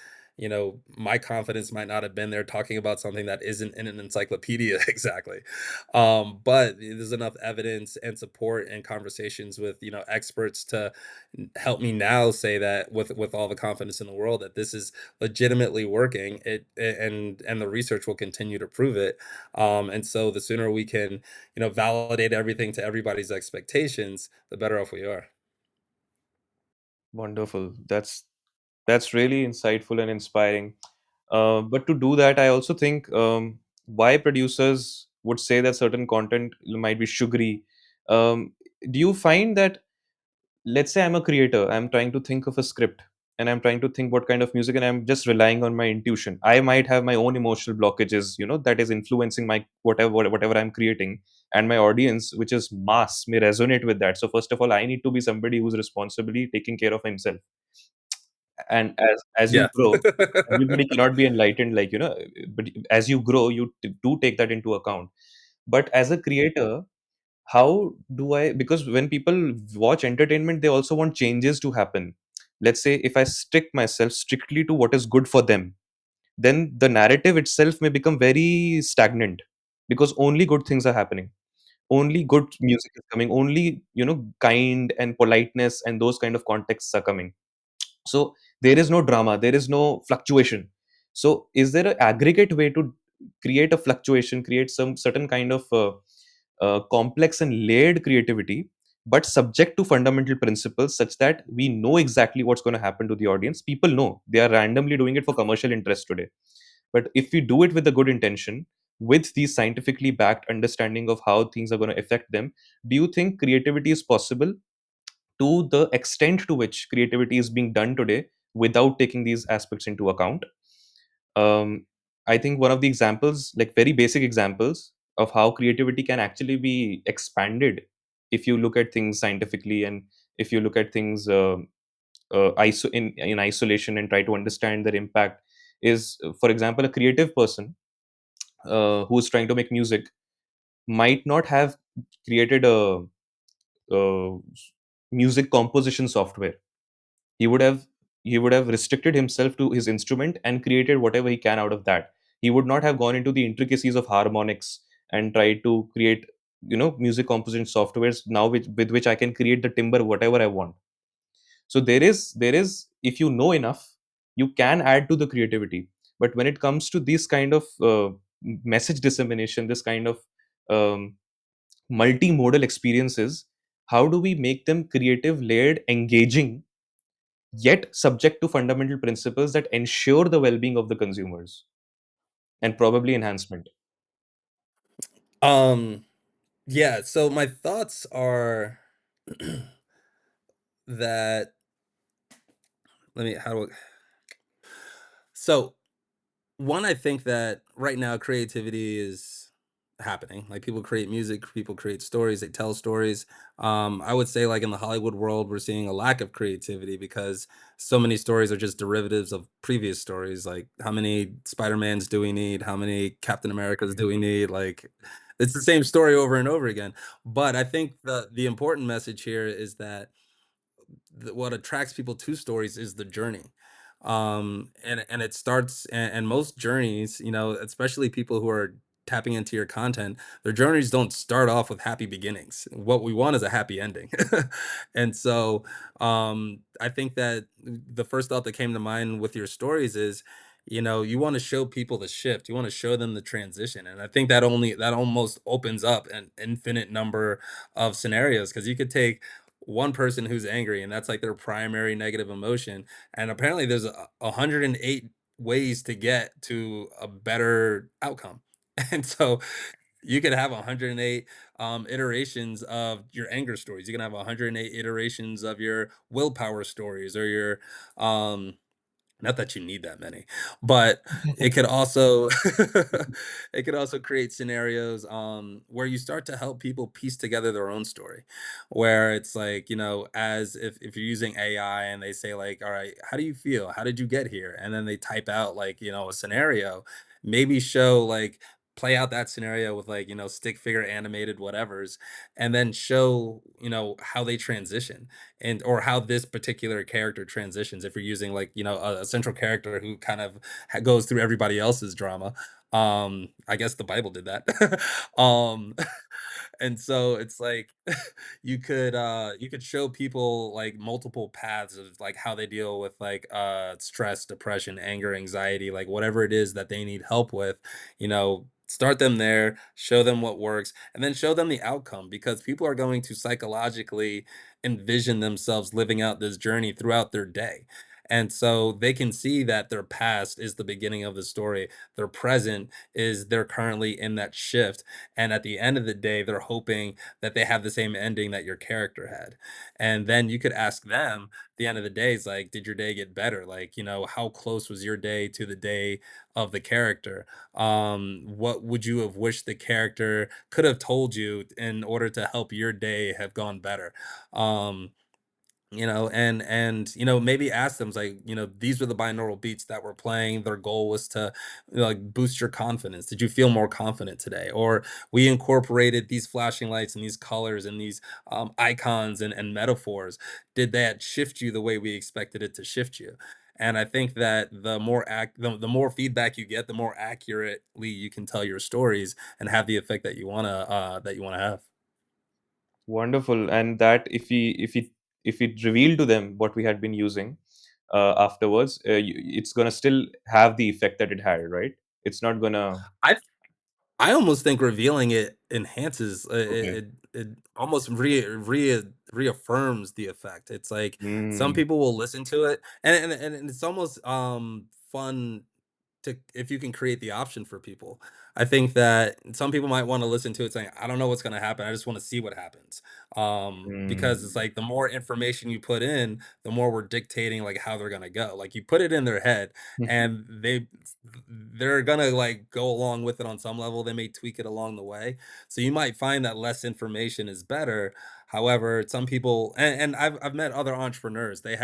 my confidence might not have been there talking about something that isn't in an encyclopedia exactly. But there's enough evidence and support and conversations with experts to help me now say that with all the confidence in the world that this is legitimately working. And the research will continue to prove it. And so the sooner we can validate everything to everybody's expectations, the better off we are. Wonderful. That's really insightful and inspiring. But to do that, I also think why producers would say that certain content might be sugary. Do you find that, let's say I'm a creator, I'm trying to think of a script, and I'm trying to think what kind of music, and I'm just relying on my intuition. I might have my own emotional blockages, that is influencing my whatever I'm creating, and my audience, which is mass, may resonate with that. So first of all, I need to be somebody who's responsibly taking care of himself. And as you Yeah. grow, everybody cannot be enlightened, like, but as you grow, you do take that into account. But as a creator, how do I, because when people watch entertainment, they also want changes to happen. Let's say if I stick myself strictly to what is good for them, then the narrative itself may become very stagnant, because only good things are happening, only good music is coming, only kind and politeness and those kind of contexts are coming. So there is no drama, there is no fluctuation. So is there an aggregate way to create a fluctuation, create some certain kind of complex and layered creativity, but subject to fundamental principles, such that we know exactly what's going to happen to the audience? People know they are randomly doing it for commercial interest today, but if we do it with a good intention, with the scientifically backed understanding of how things are going to affect them, do you think creativity is possible to the extent to which creativity is being done today without taking these aspects into account? um, I think one of the examples, like very basic examples of how creativity can actually be expanded, if you look at things scientifically, and if you look at things in isolation and try to understand their impact, is, for example, a creative person who's trying to make music might not have created a music composition software. He would have he would have restricted himself to his instrument and created whatever he can out of that. He would not have gone into the intricacies of harmonics and tried to create music composition softwares now, with which I can create the timbre whatever I want. So there is, if you know enough, you can add to the creativity. But when it comes to this kind of message dissemination, this kind of um, multimodal experiences, how do we make them creative, layered, engaging, yet subject to fundamental principles that ensure the well-being of the consumers and probably enhancement? Um, yeah, so my thoughts are that let me how do I so one, I think that right now creativity is happening. Like people create music, people create stories, they tell stories. I would say like in the Hollywood world, we're seeing a lack of creativity because so many stories are just derivatives of previous stories. Like how many Spider-Mans do we need? How many Captain Americas do we need? Like it's the same story over and over again. But I think the important message here is that what attracts people to stories is the journey. And it starts and most journeys, you know, especially people who are tapping into your content, their journeys don't start off with happy beginnings. What we want is a happy ending. And so I think that the first thought that came to mind with your stories is, you know, you want to show people the shift, you want to show them the transition. And I think that almost opens up an infinite number of scenarios, because you could take one person who's angry and that's like their primary negative emotion, and apparently there's 108 ways to get to a better outcome. And so you could have 108 iterations of your anger stories, you can have 108 iterations of your willpower stories, or your not that you need that many, but it could also it could also create scenarios where you start to help people piece together their own story, where it's like, you know, as if you're using AI and they say like, all right, how do you feel, how did you get here, and then they type out like, you know, a scenario, maybe show like play out that scenario with like, you know, stick figure animated whatevers, and then show, you know, how they transition, and or how this particular character transitions if you're using like, you know, a central character who kind of goes through everybody else's drama. I guess the Bible did that. um and so it's like you could show people like multiple paths of like how they deal with like stress, depression, anger, anxiety, like whatever it is that they need help with, you know, start them there, show them what works, and then show them the outcome, because people are going to psychologically envision themselves living out this journey throughout their day. And so they can see that their past is the beginning of the story. Their present is they're currently in that shift. And at the end of the day, they're hoping that they have the same ending that your character had. And then you could ask them, the end of the day is like, did your day get better? Like, you know, how close was your day to the day of the character? What would you have wished the character could have told you in order to help your day have gone better? Um, you know, and you know, maybe ask them like, you know, these were the binaural beats that were playing, their goal was to, you know, like boost your confidence, did you feel more confident today? Or we incorporated these flashing lights and these colors and these icons and metaphors, did that shift you the way we expected it to shift you? And I think that the more feedback you get, the more accurately you can tell your stories and have the effect that you want to have. Wonderful. And that if we reveal to them what we had been using afterwards, it's gonna still have the effect that it had, right? It's not gonna. I almost think revealing it enhances Okay. it almost reaffirms the effect. It's like some Mm. people will listen to it, and it's almost fun to if you can create the option for people. I think that some people might want to listen to it saying, I don't know what's going to happen, I just want to see what happens. Because it's Mm. like the more information you put in, the more we're dictating like how they're going to go. Like you put it in their head and they're going to like go along with it on some level. They may tweak it along the way. So you might find that less information is better. However, some people and I've met other entrepreneurs. They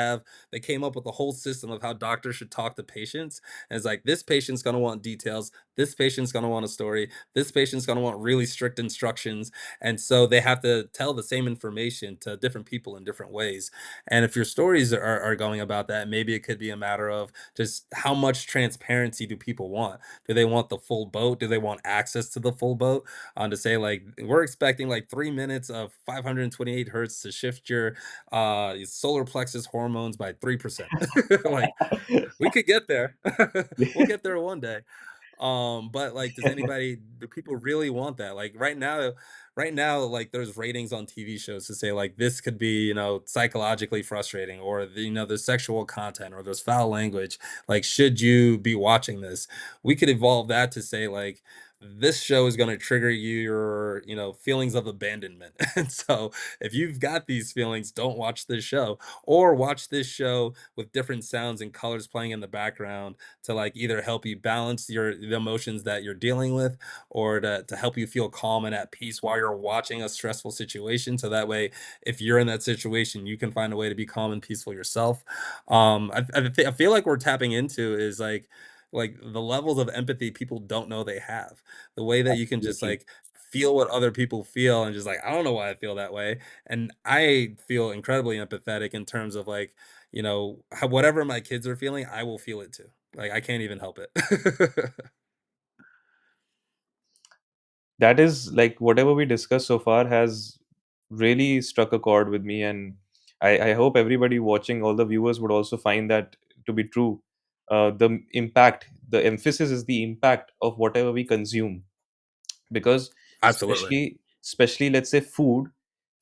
came up with a whole system of how doctors should talk to patients, and it's like this patient's gonna want details, this patient's gonna want a story, this patient's gonna want really strict instructions. And so they have to tell the same information to different people in different ways. And if your stories are going about that, maybe it could be a matter of just how much transparency do people want? Do they want the full boat? Do they want access to the full boat? To say like we're expecting like 3 minutes of 128 hertz to shift your solar plexus hormones by 3%. Like, we could get there. We'll get there one day. But like, do people really want that? Like right now, like there's ratings on TV shows to say like this could be, psychologically frustrating, or there's sexual content, or there's foul language. Like, should you be watching this? We could evolve that to say like this show is going to trigger your, feelings of abandonment. And so if you've got these feelings, don't watch this show, or watch this show with different sounds and colors playing in the background to like either help you balance the emotions that you're dealing with, or to help you feel calm and at peace while you're watching a stressful situation, so that way if you're in that situation you can find a way to be calm and peaceful yourself. I feel like we're tapping into is like the levels of empathy people don't know they have, the way that you can just Absolutely. like feel what other people feel, and just like, I don't know why I feel that way. And I feel incredibly empathetic in terms of like, whatever my kids are feeling, I will feel it too. Like, I can't even help it. That is like whatever we discussed so far has really struck a chord with me, and I hope everybody watching, all the viewers, would also find that to be true. The emphasis is the impact of whatever we consume, because Absolutely. especially let's say food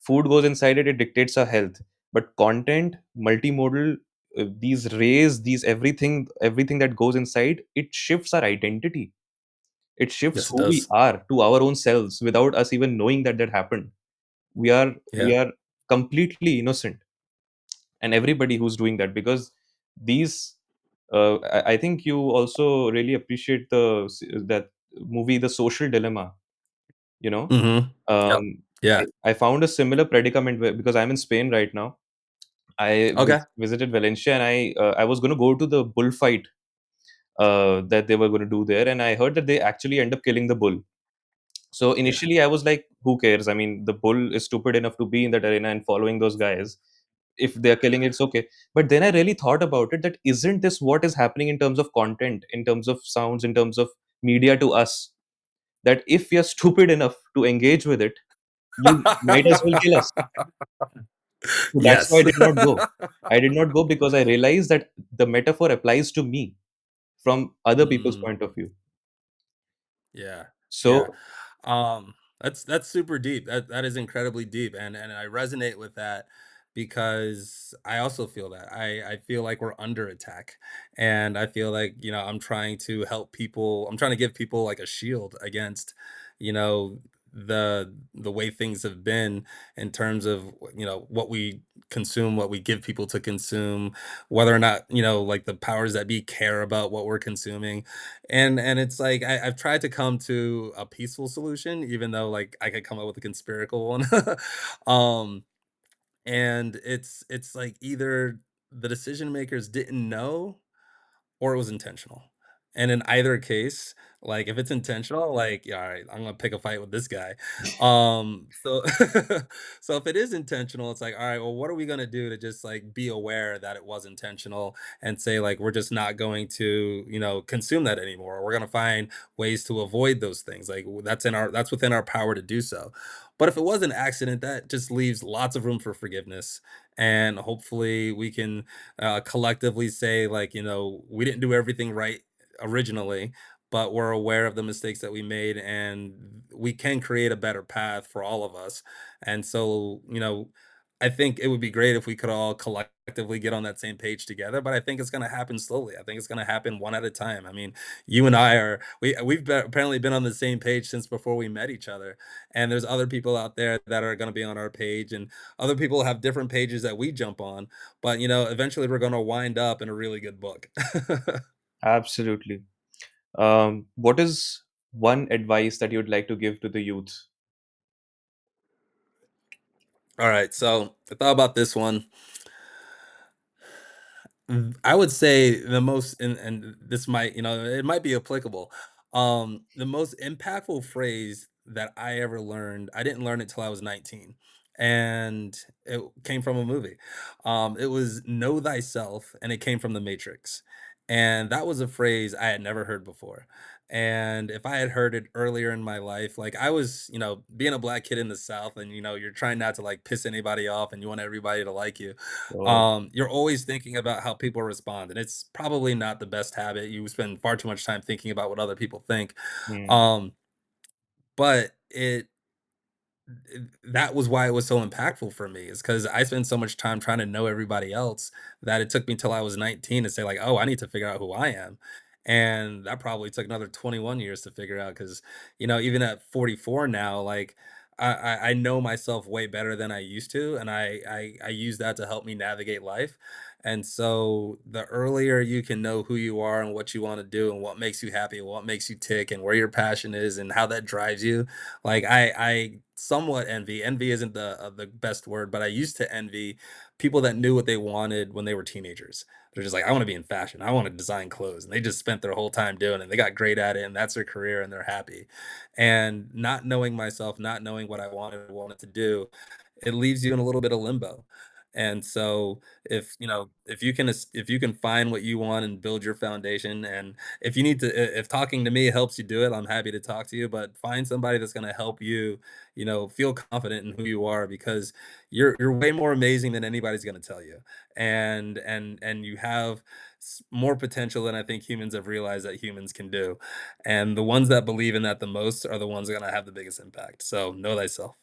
goes inside it, it dictates our health. But content, multimodal, these rays, these everything that goes inside, it shifts our identity, it shifts Yes, it who we does. are to our own selves without us even knowing that happened. We Yeah. are completely innocent, and everybody who's doing that, because these I think you also really appreciate that movie, The Social Dilemma, you know. Mhm. Yep. um, Yeah. I found a similar predicament because I'm in Spain right now. Okay. Visited Valencia, and I was going to go to the bullfight that they were going to do there, and I heard that they actually end up killing the bull. So Yeah. initially, I was like, "Who cares? I mean, the bull is stupid enough to be in that arena and following those guys. If they're killing it, it's okay." But then I really thought about it, that isn't this what is happening in terms of content, in terms of sounds, in terms of media to us? That if we are stupid enough to engage with it, you might as well kill us. So that's why I Yes. did not go. I did not go because I realized that the metaphor applies to me from other people's Mhm. point of view. Yeah. Yeah. So That's super deep. That is incredibly deep, and I resonate with that because I also feel that. I feel like we're under attack, and I feel like, I'm trying to help people. I'm trying to give people like a shield against, you know, the way things have been in terms of, what we consume, what we give people to consume, whether or not, like the powers that be care about what we're consuming. And it's like I've tried to come to a peaceful solution, even though like I could come up with a conspiratorial one. um, and it's like either the decision makers didn't know, or it was intentional. And in either case, like if it's intentional, like, yeah, all right, I'm gonna pick a fight with this guy. So so if it is intentional, it's like, all right, well, what are we gonna do to just like be aware that it was intentional, and say like we're just not going to, consume that anymore. We're gonna find ways to avoid those things. Like that's within our power to do so. But if it was an accident, that just leaves lots of room for forgiveness. And hopefully we can collectively say like, we didn't do everything right originally, but we're aware of the mistakes that we made, and we can create a better path for all of us. And so, I think it would be great if we could all collectively get on that same page together, but I think it's going to happen slowly. I think it's going to happen one at a time. I mean, you and I are apparently been on the same page since before we met each other, and there's other people out there that are going to be on our page, and other people have different pages that we jump on, but, eventually we're gonna wind up in a really good book. absolutely. What is one advice that you'd like to give to the youth? Alright, so I thought about this one. I would say the most, and this might, it might be applicable. The most impactful phrase that I ever learned, I didn't learn it till I was 19, and it came from a movie. It was "Know thyself," and it came from The Matrix, and that was a phrase I had never heard before. And if I had heard it earlier in my life, like I was, being a black kid in the South, and you're trying not to like piss anybody off and you want everybody to like you. Oh, You're always thinking about how people respond, and it's probably not the best habit. You spend far too much time thinking about what other people think. hmm. Um, but that was why it was so impactful for me, is because I spent so much time trying to know everybody else that it took me till I was 19 to say like, oh, I need to figure out who I am. And that probably took another 21 years to figure out, because even at 44 now, like I know myself way better than I used to, and I use that to help me navigate life. And so the earlier you can know who you are and what you want to do and what makes you happy and what makes you tick and where your passion is and how that drives you, like I somewhat envy. Envy isn't the best word, but I used to envy people that knew what they wanted when they were teenagers. They're just like, I want to be in fashion. I want to design clothes. And they just spent their whole time doing it. They got great at it, and that's their career, and they're happy. And not knowing myself, not knowing what I wanted to do, it leaves you in a little bit of limbo. And so if you can find what you want and build your foundation, and if you need to, if talking to me helps you do it, I'm happy to talk to you, but find somebody that's going to help you, feel confident in who you are, because you're way more amazing than anybody's going to tell you. And you have more potential than I think humans have realized that humans can do. And the ones that believe in that the most are the ones that are going to have the biggest impact. So know thyself.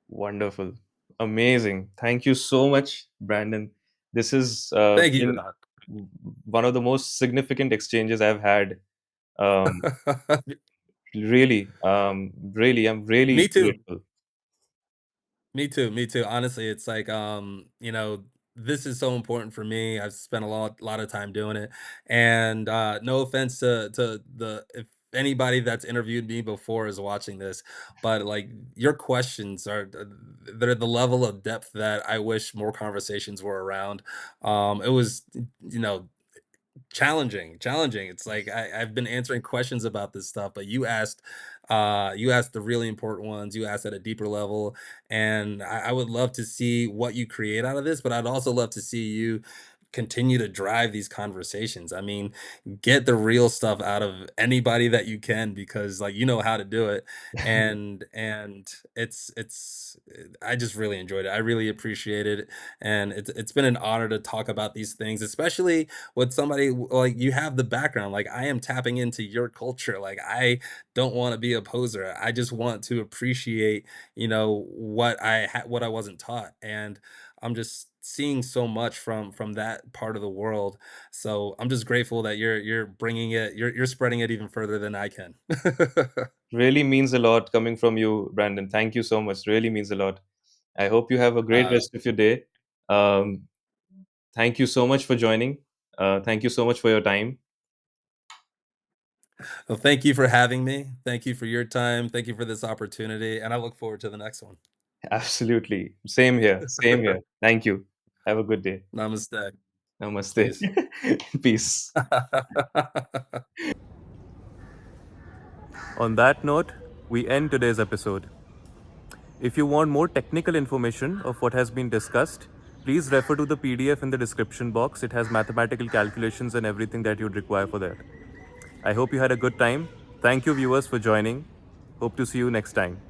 Wonderful. Amazing. Thank you so much, Brandon. This has Thank you, been Anand. one of the most significant exchanges I've had. Um, really, really, I'm Me really too. grateful. Me too, me too. Honestly, it's like, this is so important for me. I've spent a lot of time doing it. And no offense to the if anybody that's interviewed me before is watching this, but like your questions are they're the level of depth that I wish more conversations were around. It was, you know, challenging. It's like I've been answering questions about this stuff, but you asked the really important ones. You asked at a deeper level, and I would love to see what you create out of this, but I'd also love to see you continue to drive these conversations. I mean, get the real stuff out of anybody that you can, because like you know how to do it. And I just really enjoyed it. I really appreciate it. And it's been an honor to talk about these things, especially with somebody like you have the background. Like I am tapping into your culture. Like I don't want to be a poser. I just want to appreciate, what I wasn't taught. And I'm just seeing so much from that part of the world. So I'm just grateful that you're bringing it, you're spreading it even further than I can. Really means a lot coming from you, Brandon. Thank you so much. Really means a lot. I hope you have a great uh, rest of your day. Um, Thank you so much for joining. Thank you so much for your time. well, thank you for having me. Thank you for your time. Thank you for this opportunity. And I look forward to the next one. Absolutely. Same here. Same here. Thank you. Have a good day. Namaste. Namaste. Peace. Peace. On that note, we end today's episode. If you want more technical information of what has been discussed, please refer to the PDF in the description box. It has mathematical calculations and everything that you'd require for that. I hope you had a good time. Thank you, viewers, for joining. Hope to see you next time.